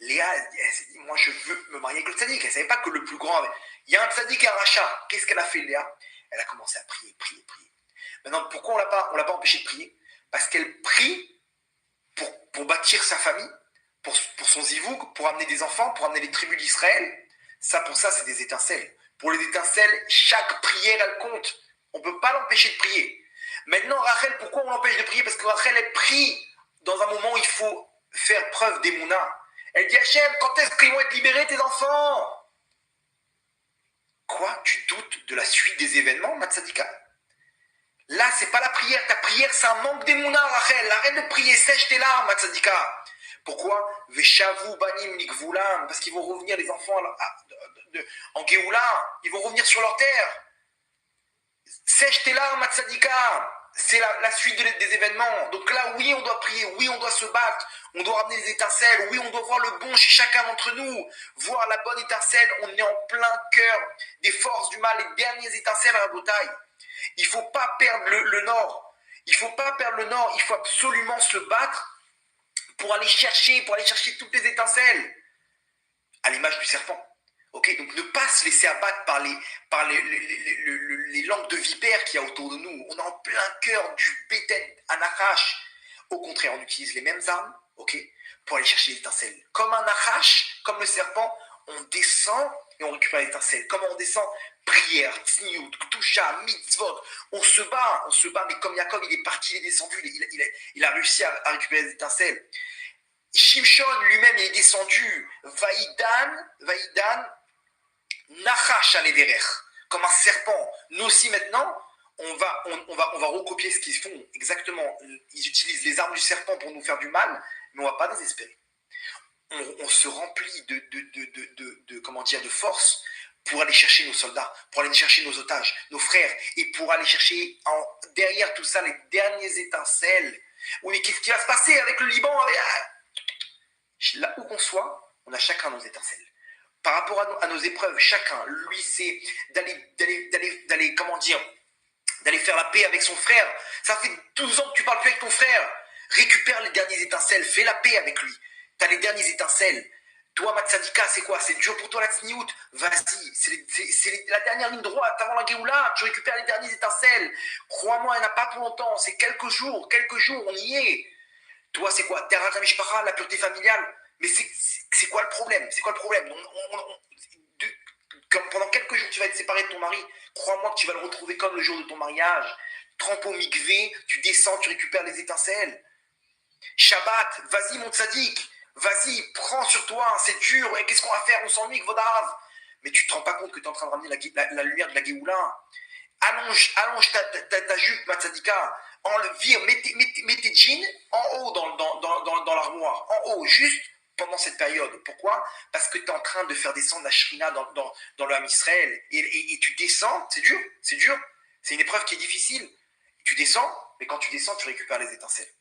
Speaker 2: Léa, elle s'est dit, moi, je veux me marier avec le tzaddik. Elle savait pas que le plus grand avait. Il y a un tzaddik et un rachat. Qu'est-ce qu'elle a fait, Léa? Elle a commencé à prier. Maintenant, pourquoi on l'a pas empêché de prier? Parce qu'elle prie pour bâtir sa famille. Pour son zivouk, pour amener des enfants, pour amener les tribus d'Israël. Pour ça, c'est des étincelles. Pour les étincelles, chaque prière, elle compte. On ne peut pas l'empêcher de prier. Maintenant, Rachel, pourquoi on l'empêche de prier? Parce que Rachel, elle prie dans un moment où il faut faire preuve d'émouna. Elle dit, Hachem, quand est-ce qu'ils vont être libérés, tes enfants? Quoi? Tu doutes de la suite des événements, Matzadika? Là, c'est pas la prière. Ta prière, c'est un manque d'émouna, Rachel. Arrête de prier, sèche tes larmes, Matzadika. Pourquoi? Veshavu banim nikvulam, parce qu'ils vont revenir, les enfants, en Géoula, ils vont revenir sur leur terre. Sèche tes larmes, Matzadika. c'est la suite des événements. Donc là, oui, on doit prier, oui, on doit se battre, on doit ramener des étincelles, oui, on doit voir le bon chez chacun d'entre nous, voir la bonne étincelle. On est en plein cœur des forces du mal, les dernières étincelles à la bataille. Il ne faut pas perdre le nord. Il ne faut pas perdre le nord. Il faut absolument se battre pour aller chercher toutes les étincelles. À l'image du serpent. Okay, donc ne pas se laisser abattre par les langues de vipères qu'il y a autour de nous. On est en plein cœur du Beten Anachash. Au contraire, on utilise les mêmes armes, okay, pour aller chercher les étincelles. Comme un Nachash, comme le serpent, on descend et on récupère les étincelles. Comment on descend? Prière, tsniout, ktusha, mitzvot. On se bat, mais comme Jacob, il est parti, il est descendu, il a réussi à récupérer les étincelles. Shimshon lui-même il est descendu, Vaïdan, Nachash à l'Ederech, comme un serpent. Nous aussi maintenant, on va recopier ce qu'ils font exactement. Ils utilisent les armes du serpent pour nous faire du mal, mais on ne va pas désespérer. On se remplit de force pour aller chercher nos soldats, pour aller chercher nos otages, nos frères, et pour aller chercher derrière tout ça les dernières étincelles. Oui, mais qu'est-ce qui va se passer avec le Liban? Là où qu'on soit, on a chacun nos étincelles. Par rapport à nos épreuves, chacun, lui, c'est d'aller faire la paix avec son frère. Ça fait 12 ans que tu parles plus avec ton frère. Récupère les dernières étincelles, fais la paix avec lui. Tu as les dernières étincelles. Toi, Matsadika, c'est quoi? C'est dur pour toi la tsniout? Vas-y, c'est la dernière ligne droite avant la Géoula. Tu récupères les dernières étincelles. Crois-moi, il n'y en a pas pour longtemps. C'est quelques jours, on y est. Toi, c'est quoi? Terra Mishpara, la pureté familiale. Mais c'est quoi le problème? Pendant quelques jours, tu vas être séparé de ton mari. Crois-moi que tu vas le retrouver comme le jour de ton mariage. Trempe au mikvé, tu descends, tu récupères les étincelles. Shabbat, vas-y mon tzaddik. Vas-y, prends sur toi, c'est dur. Et qu'est-ce qu'on va faire? On s'ennuie, Kvodarav. Mais tu ne te rends pas compte que tu es en train de ramener la lumière de la Géoula. Allonge ta jupe, ma tzadika. Mets tes jeans en haut dans l'armoire. En haut, juste pendant cette période. Pourquoi? Parce que tu es en train de faire descendre la shrina dans le Ham Israël. Et tu descends, c'est dur. C'est une épreuve qui est difficile. Tu descends, mais quand tu descends, tu récupères les étincelles.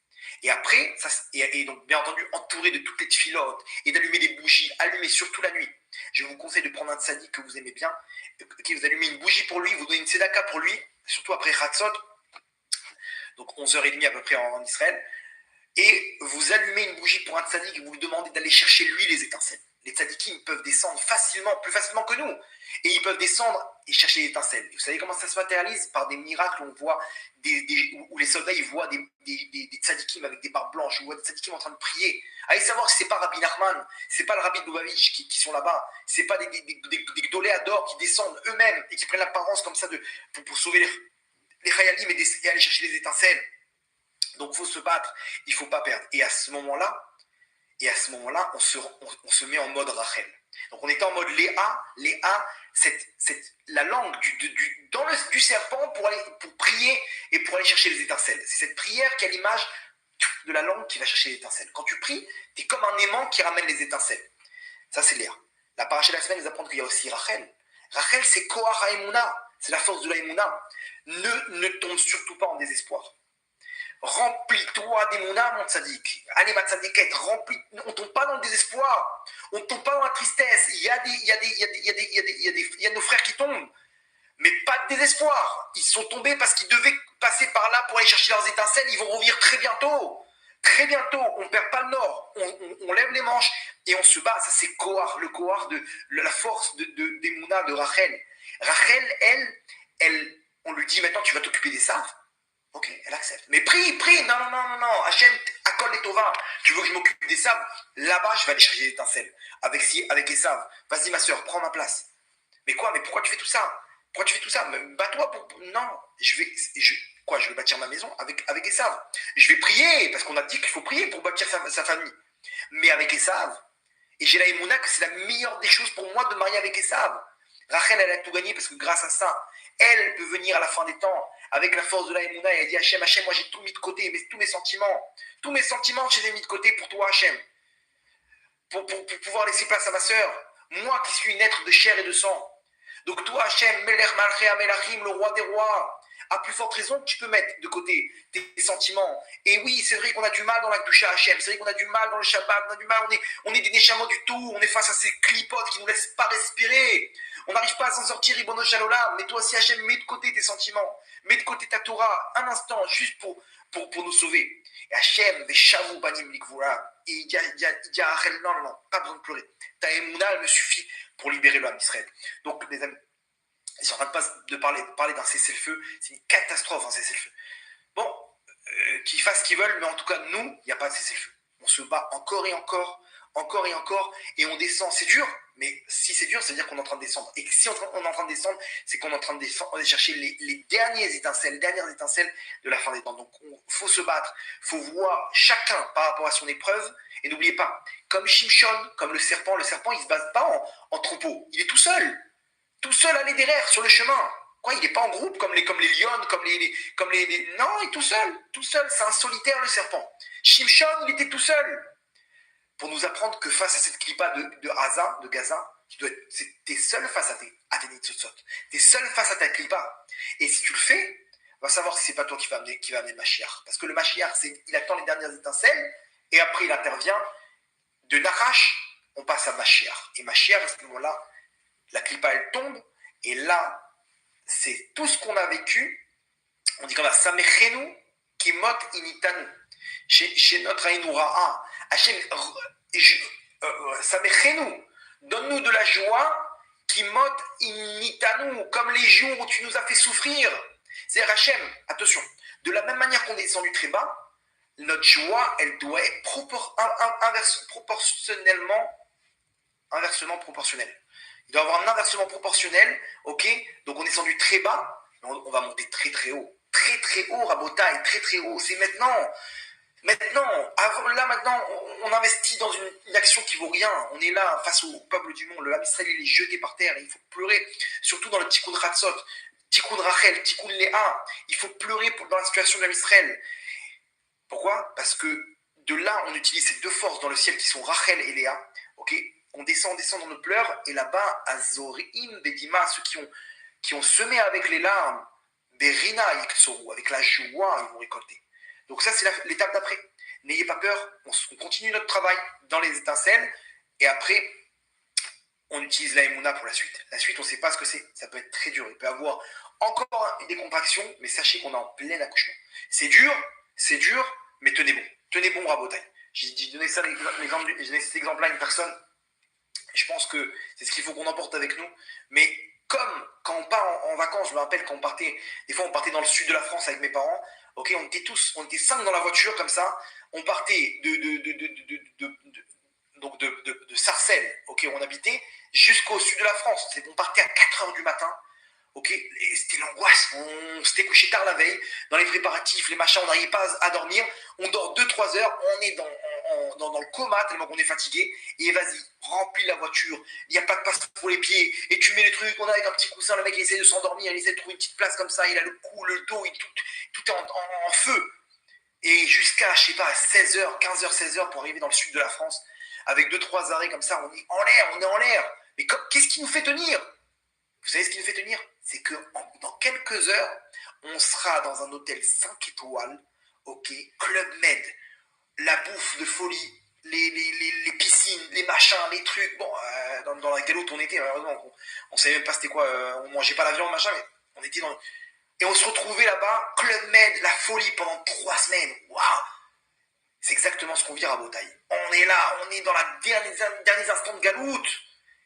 Speaker 2: Et après, et donc bien entendu, entouré de toutes les tfilotes et d'allumer des bougies, allumer surtout la nuit. Je vous conseille de prendre un tzaddik que vous aimez bien, que vous allumez une bougie pour lui, vous donnez une tzedaka pour lui, surtout après Chatzot, donc 11h30 à peu près en Israël, et vous allumez une bougie pour un tzaddik et vous lui demandez d'aller chercher lui les étincelles. Les tzaddikim peuvent descendre plus facilement que nous, et ils peuvent descendre et chercher les étincelles. Et vous savez comment ça se matérialise? Par des miracles, on voit où les soldats ils voient des tzaddikim avec des barbes blanches, on voit des tzaddikim en train de prier. Allez savoir si c'est pas Rabbi Nachman, c'est pas le Rabbi de Lubavitch qui sont là-bas, c'est pas des gdolé ador qui descendent eux-mêmes et qui prennent l'apparence comme ça pour sauver les chayalim et aller chercher les étincelles. Donc il faut se battre, il ne faut pas perdre. Et à ce moment-là, on se met en mode Rachel. Donc on était en mode Léa, la langue du serpent pour prier et pour aller chercher les étincelles. C'est cette prière qui a l'image de la langue qui va chercher les étincelles. Quand tu pries, tu es comme un aimant qui ramène les étincelles. Ça, c'est Léa. La paracha de la semaine nous apprend qu'il y a aussi Rachel. Rachel, c'est Koach HaEmuna, c'est la force de la Emuna. Ne tombe surtout pas en désespoir. Remplis-toi d'émouna, mon tzaddik. Allez, ma tzaddiket, remplis. On ne tombe pas dans le désespoir. On ne tombe pas dans la tristesse. Il y a nos frères qui tombent. Mais pas de désespoir. Ils sont tombés parce qu'ils devaient passer par là pour aller chercher leurs étincelles. Ils vont revenir très bientôt. Très bientôt. On ne perd pas le nord. On lève les manches et on se bat. Ça, c'est le Kohar de la force d'émouna de Rachel. Rachel, elle, on lui dit maintenant, tu vas t'occuper des saves. Ok, elle accepte. Mais prie. Non. Hachem, accorde les tova. Tu veux que je m'occupe des saves? Là-bas, je vais aller chercher des étincelles. Avec les saves. Vas-y, ma soeur, prends ma place. Mais quoi? Mais pourquoi tu fais tout ça? Bats-toi pour. Non, je vais bâtir ma maison avec Esav. Je vais prier, parce qu'on a dit qu'il faut prier pour bâtir sa famille. Mais avec Esav. Et j'ai la émouna que c'est la meilleure des choses pour moi de marier avec Esav. Rachel, elle a tout gagné parce que grâce à ça, elle peut venir à la fin des temps avec la force de la émouna et elle dit Hachem, moi j'ai tout mis de côté, mais tous mes sentiments, je les ai mis de côté pour toi, Hachem. Pour pouvoir laisser place à ma sœur. Moi qui suis une être de chair et de sang. Donc toi, Hachem, Melech Malchei Melachim, le roi des rois, À plus forte raison, tu peux mettre de côté tes sentiments. Et oui, c'est vrai qu'on a du mal dans la Kedusha Hachem, c'est vrai qu'on a du mal dans le Shabbat, on a du mal, on est des Neshamot du tout, on est face à ces clipotes qui ne nous laissent pas respirer. On n'arrive pas à s'en sortir, Ribono Shalolam. Mais toi aussi, Hachem, mets de côté tes sentiments, mets de côté ta Torah, un instant, juste pour nous sauver. Et Hachem, Veshavu Banim Likvura. Et il dit à Rachel, non, pas besoin de pleurer. Ta Emouna, elle me suffit pour libérer le Ham Israël. Donc, les amis, ils sont en train de parler d'un cessez-le-feu. C'est une catastrophe, un cessez-le-feu. Bon, qu'ils fassent ce qu'ils veulent, mais en tout cas, nous, il n'y a pas de cessez-le-feu. On se bat encore et encore, et on descend. C'est dur, mais si c'est dur, ça veut dire qu'on est en train de descendre. Et si on est en train de descendre, c'est qu'on est en train de descendre, on est chercher les dernières étincelles de la fin des temps. Donc, il faut se battre, il faut voir chacun par rapport à son épreuve. Et n'oubliez pas, comme Shimshon, comme le serpent, il ne se base pas en troupeau. Il est tout seul aller derrière, sur le chemin. Quoi, il n'est pas en groupe comme les lions, comme les... Non, il est tout seul, c'est un solitaire le serpent. Shimshon, il était tout seul. Pour nous apprendre que face à cette clipa de Gaza, t'es seul face à tes nitzotzot. T'es seul face à ta clipa. Et si tu le fais, on va savoir si c'est pas toi qui va amener le Mashiach. Parce que le Mashiach, il attend les dernières étincelles, et après il intervient. De Nachash, on passe à Mashiach. Et Mashiach, à ce moment-là, la clipa, elle tombe, et là, c'est tout ce qu'on a vécu. On dit comme ça, Samechenu Kimot Initanu. Chez notre Aïnoura'a, Hachem, Samechenu, donne-nous de la joie, Kimot Initanu, comme les jours où tu nous as fait souffrir. C'est-à-dire, Hachem, attention, de la même manière qu'on est descendu très bas, notre joie, elle doit être inversement proportionnelle. Il doit y avoir un inversement proportionnel, ok? Donc on est descendu très bas, on va monter très très haut. Très très haut, Rabotaï, très très haut. C'est maintenant. Maintenant, on investit dans une action qui vaut rien. On est là face au peuple du monde. Le Ham Israël, il est jeté par terre. Et il faut pleurer, surtout dans le Tikkun Ratzot, Tikkun Rachel, Tikkun Léa. Il faut pleurer dans la situation de l'Ham Israël. Pourquoi? Parce que de là, on utilise ces deux forces dans le ciel qui sont Rachel et Léa. Ok? On descend dans nos pleurs. Et là-bas, Azorim, Bedima, ceux qui ont semé avec les larmes, Berina, Yiktsoru, avec la joie, ils vont récolter. Donc ça, c'est l'étape d'après. N'ayez pas peur, on continue notre travail dans les étincelles, et après, on utilise la Emouna pour la suite. La suite, on ne sait pas ce que c'est. Ça peut être très dur. Il peut y avoir encore des contractions, mais sachez qu'on est en plein accouchement. C'est dur, mais tenez bon. Tenez bon, Rabotaï. J'ai donné cet exemple-là à une personne. Je pense que c'est ce qu'il faut qu'on emporte avec nous. Mais comme quand on part en vacances, je me rappelle quand on partait, des fois on partait dans le sud de la France avec mes parents. Ok, on était 5 dans la voiture comme ça. On partait de Sarcelles, ok, où on habitait, jusqu'au sud de la France. On partait à 4h du matin. Ok, et c'était l'angoisse. On s'était couché tard la veille, dans les préparatifs, les machins, on n'arrivait pas à dormir. On dort 2-3 heures, on est dans le coma tellement qu'on est fatigué. Et vas-y, remplis la voiture. Il n'y a pas de passe pour les pieds. Et tu mets les trucs, on a avec un petit coussin, le mec il essaie de s'endormir, il essaie de trouver une petite place comme ça. Il a le cou, le dos, tout est en feu. Et jusqu'à, je sais pas, 16h, 15h, 16h pour arriver dans le sud de la France, avec 2-3 arrêts comme ça, on est en l'air. Mais qu'est-ce qui nous fait tenir? Vous savez ce qui nous fait tenir? C'est que dans quelques heures, on sera dans un hôtel 5 étoiles, ok, Club Med, la bouffe de folie, les piscines, les machins, les trucs. Bon, dans la galoute on était, malheureusement, on savait même pas c'était quoi, on mangeait pas l'avion, machin, mais on était dans... Et on se retrouvait là-bas, Club Med, la folie pendant 3 semaines. Waouh! C'est exactement ce qu'on vit à Rabotaï. On est là, on est dans les derniers instants de galoute.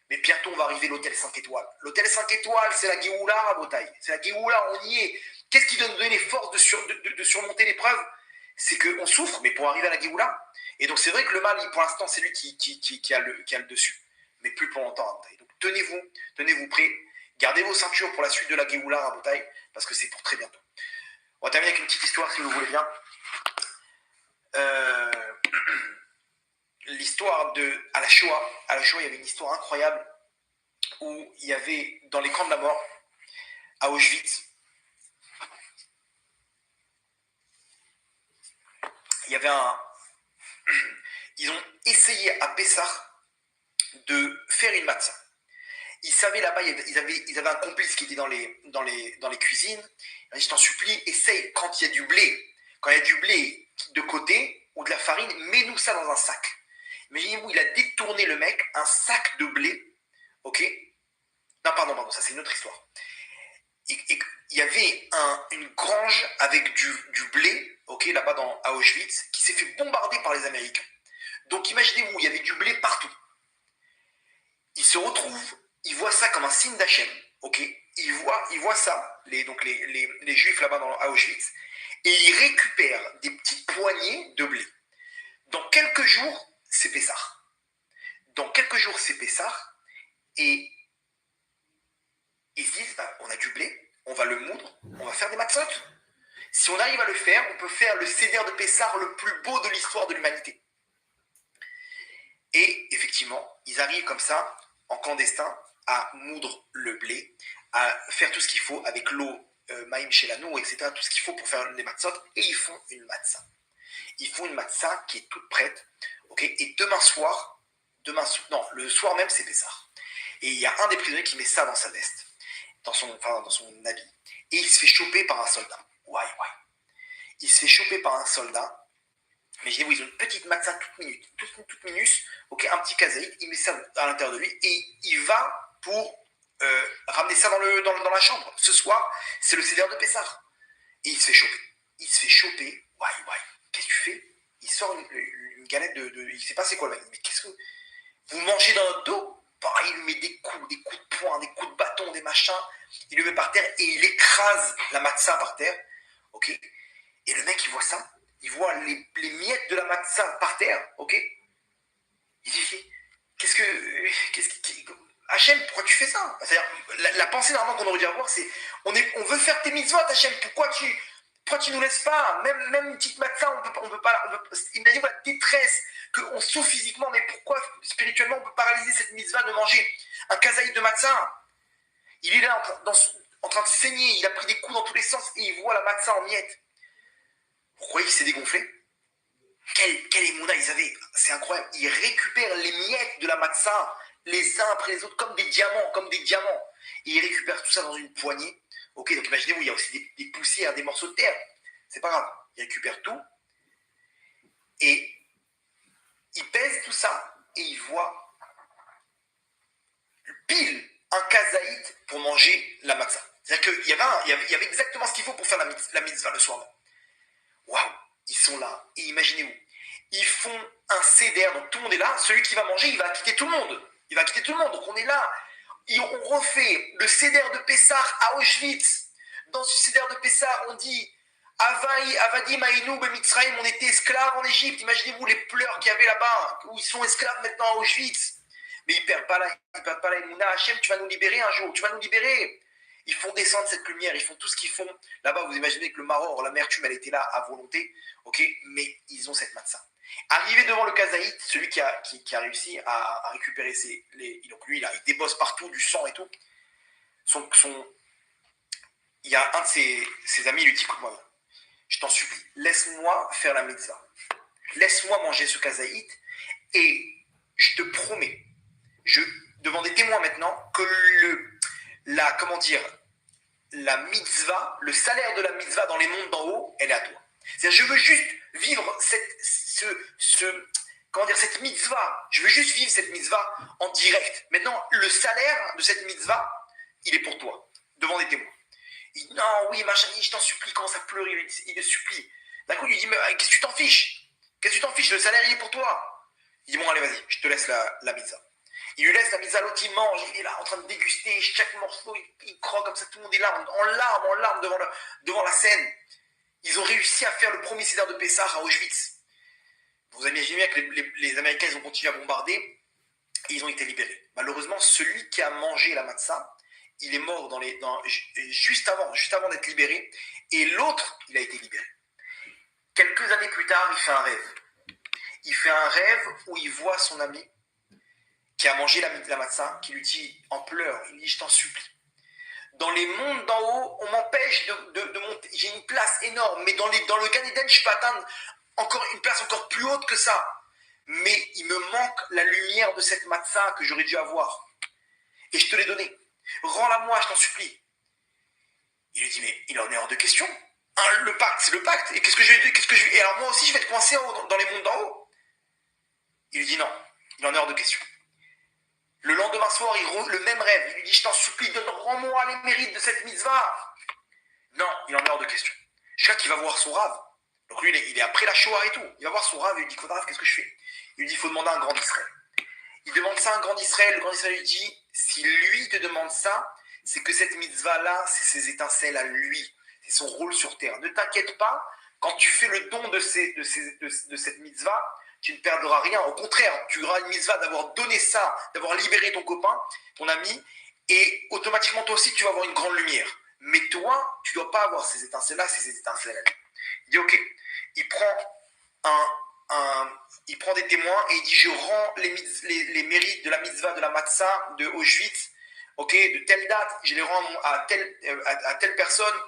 Speaker 2: Mais bientôt, on va arriver à l'hôtel 5 étoiles. L'hôtel 5 étoiles, c'est la Géoula à Rabotaï. C'est la Géoula, on y est. Qu'est-ce qui donne les forces de surmonter l'épreuve? C'est qu'on souffre, mais pour arriver à la Géoula. Et donc, c'est vrai que le mal, pour l'instant, c'est lui qui a le dessus. Mais plus pour longtemps à Rabotaï. Donc, tenez-vous prêts. Gardez vos ceintures pour la suite de la Géoula à Rabotaï, parce que c'est pour très bientôt. On va terminer avec une petite histoire, si vous voulez bien. L'histoire à la Shoah. À la Shoah, il y avait une histoire incroyable où il y avait, dans les camps de la mort, à Auschwitz, il y avait ils ont essayé à Pessah de faire une matzah. Ils savaient là-bas, ils avaient un complice qui était dans les cuisines. Il dit, je t'en supplie, essaye quand il y a du blé, de côté ou de la farine, mets-nous ça dans un sac. Imaginez-vous, il a détourné le mec un sac de blé, ok? Non, pardon, ça c'est une autre histoire. Il y avait une grange avec du blé, ok, là-bas à Auschwitz, qui s'est fait bombarder par les Américains. Donc imaginez-vous, il y avait du blé partout. Il se retrouve, il voit ça comme un signe d'Hachem, ok? Il voit ça, les Juifs là-bas à Auschwitz, et il récupère des petites poignées de blé. Dans quelques jours, c'est Pessah. Et ils se disent, on a du blé, on va le moudre, on va faire des matzot. Si on arrive à le faire, on peut faire le Seder de Pessah le plus beau de l'histoire de l'humanité. Et effectivement, ils arrivent comme ça, en clandestin, à moudre le blé, à faire tout ce qu'il faut avec l'eau, maïm shelano, etc., tout ce qu'il faut pour faire les matzot, et ils font une matzah. Ils font une matzah qui est toute prête, ok? Et le soir même, c'est Pessah. Et il y a un des prisonniers qui met ça dans sa veste, dans son habit, et il se fait choper par un soldat. Ouais. Il se fait choper par un soldat. Mais ils ont une petite matzah toute minus, ok, un petit kazaït, il met ça à l'intérieur de lui et il va pour ramener ça dans la chambre. Ce soir, c'est le Seder de Pessah. Et il se fait choper. Ouais. Qu'est-ce que tu fais? Il sort une galette il sait pas c'est quoi le mec. Mais qu'est-ce que vous mangez dans notre dos? Pareil, il lui met des coups de poing, des coups de bâton, des machins. Il le met par terre et il écrase la matzah par terre. Ok. Et le mec, il voit ça. Il voit les miettes de la matzah par terre, ok? Il dit, qu'est-ce que Hachem, pourquoi tu fais ça? C'est-à-dire, la pensée normalement qu'on aurait dû avoir, c'est, on veut faire tes mitzvot, Hachem, pourquoi tu nous laisses pas? Même une petite matzah, on peut pas, imaginez la détresse, qu'on souffre physiquement, mais pourquoi spirituellement on peut paralyser cette mitzvah de manger un kazaïd de matzah? Il est là en train de saigner, il a pris des coups dans tous les sens et il voit la matzah en miettes. Vous croyez qu'il s'est dégonflé? Quelle émouna ils avaient, c'est incroyable. Ils récupèrent les miettes de la matzah, les uns après les autres, comme des diamants. Et ils récupèrent tout ça dans une poignée. Ok, donc imaginez-vous, il y a aussi des poussières, des morceaux de terre. C'est pas grave. Ils récupèrent tout. Et ils pèsent tout ça. Et ils voient pile un kazaït pour manger la matzah. C'est-à-dire qu'il y avait exactement ce qu'il faut pour faire la mitzvah le soir même. Waouh, ils sont là. Et imaginez-vous, ils font un seder, donc tout le monde est là. Celui qui va manger, il va quitter tout le monde. Donc on est là. Et on refait le seder de Pessah à Auschwitz. Dans ce seder de Pessah, on dit Avadim Aïnou Bemitzraïm, on était esclaves en Égypte. Imaginez-vous les pleurs qu'il y avait là-bas, où ils sont esclaves maintenant à Auschwitz. Mais ils ne perdent pas la émouna. Hachem, tu vas nous libérer un jour, tu vas nous libérer. Ils font descendre cette lumière, ils font tout ce qu'ils font. Là-bas, vous imaginez que le Maror, l'amertume, elle était là à volonté, ok, mais ils ont cette matzah. Arrivé devant le kazaït, celui qui a réussi à récupérer donc lui, il débosse partout du sang et tout. Il y a un de ses amis, il lui dit, écoute-moi, je t'en supplie, laisse-moi faire la mitzvah. Laisse-moi manger ce kazaït et je te promets, devant des témoins maintenant, que la mitzvah, le salaire de la mitzvah dans les mondes d'en haut, elle est à toi. C'est-à-dire, je veux juste vivre cette mitzvah. Je veux juste vivre cette mitzvah en direct. Maintenant, le salaire de cette mitzvah, il est pour toi, devant des témoins. Il dit, non, oui, machin, je t'en supplie, commence à pleurer, il le supplie. D'un coup, il lui dit, mais qu'est-ce que tu t'en fiches? Le salaire, il est pour toi. Il dit, bon, allez, vas-y, je te laisse la mitzvah. Il lui laisse la mitzvah, l'autre il mange, il est là en train de déguster chaque morceau, il croque comme ça, tout le monde est là, en larmes devant la scène. Ils ont réussi à faire le premier Seder de Pessah à Auschwitz. Vous imaginez bien que les Américains, ils ont continué à bombarder et ils ont été libérés. Malheureusement, celui qui a mangé la matzah, il est mort juste avant d'être libéré, et l'autre, il a été libéré. Quelques années plus tard, il fait un rêve. Il fait un rêve où il voit son ami qui a mangé la matzah, qui lui dit en pleurs, il dit, je t'en supplie. Dans les mondes d'en haut, on m'empêche de monter. J'ai une place énorme, mais dans le Gan Eden, je peux atteindre une place encore plus haute que ça. Mais il me manque la lumière de cette matzah que j'aurais dû avoir. et je te l'ai donné. Rends-la-moi, je t'en supplie. Il lui dit, mais il en est hors de question. Hein, le pacte, c'est le pacte. Et qu'est-ce que je vais Et alors moi aussi, je vais te coincer dans les mondes d'en haut. Il lui dit non, il en est hors de question. Le lendemain soir, le même rêve. Il lui dit, je t'en supplie, rends-moi les mérites de cette mitzvah. Non, il en est hors de question. Chaque qui va voir son rave. Donc lui, il est après la Shoah et tout. Il va voir son rave et il lui dit, Rave, qu'est-ce que je fais? Il lui dit, il faut demander à un grand d'Israël. Il demande ça à un grand d'Israël. Le grand d'Israël lui dit, si lui te demande ça, c'est que cette mitzvah-là, c'est ses étincelles à lui. C'est son rôle sur terre. Ne t'inquiète pas, quand tu fais le don de cette mitzvah, tu ne perdras rien. Au contraire, tu auras une mitzvah d'avoir donné ça, d'avoir libéré ton copain, ton ami, et automatiquement, toi aussi, tu vas avoir une grande lumière. Mais toi, tu ne dois pas avoir ces étincelles-là, c'est ces étincelles. Il dit, ok, il prend des témoins et il dit, je rends les mérites de la mitzvah de la matzah de Auschwitz, ok, de telle date, je les rends à telle personne.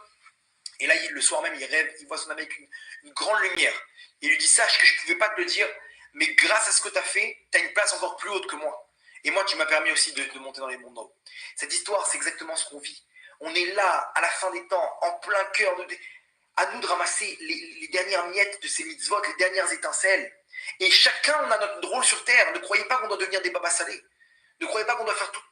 Speaker 2: Et là, le soir même, il rêve, il voit son ami avec une grande lumière. Il lui dit, sache que je ne pouvais pas te le dire, mais grâce à ce que tu as fait, tu as une place encore plus haute que moi. Et moi, tu m'as permis aussi de monter dans les mondes d'en haut. Cette histoire, c'est exactement ce qu'on vit. On est là, à la fin des temps, en plein cœur, à nous de ramasser les dernières miettes de ces mitzvot, les dernières étincelles. Et chacun, on a notre rôle sur terre. Ne croyez pas qu'on doit devenir des babas salés. Ne croyez pas qu'on doit faire tout.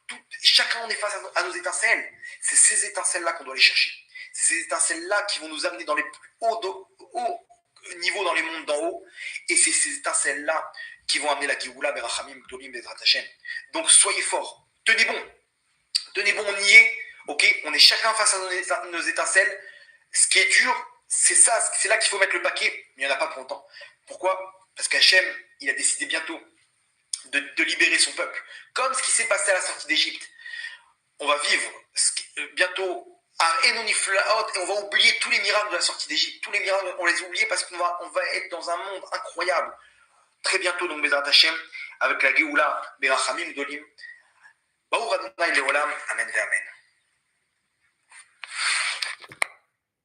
Speaker 2: Chacun, on est face à nos étincelles. C'est ces étincelles-là qu'on doit aller chercher. C'est ces étincelles-là qui vont nous amener dans les plus hauts niveaux dans les mondes d'en haut. Et c'est ces étincelles-là qui vont amener la Géoula, Berachamim, Gdolim, Bezrat Hashem. Donc soyez forts. Tenez bon. Tenez bon, on y est. Ok, on est chacun face à nos étincelles. Ce qui est dur, c'est ça. C'est là qu'il faut mettre le paquet. Mais il n'y en a pas pour longtemps. Pourquoi? Parce qu'Hachem, il a décidé bientôt de libérer son peuple. Comme ce qui s'est passé à la sortie d'Égypte. On va vivre bientôt et on va oublier tous les miracles de la sortie d'Égypte. Tous les miracles, on les a oubliés parce qu'on va être dans un monde incroyable. Très bientôt, donc, Bezrat Hashem, avec la Géoula, Berachamim, Dolim. Baruch Adonai Leolam, Amen ve Amen.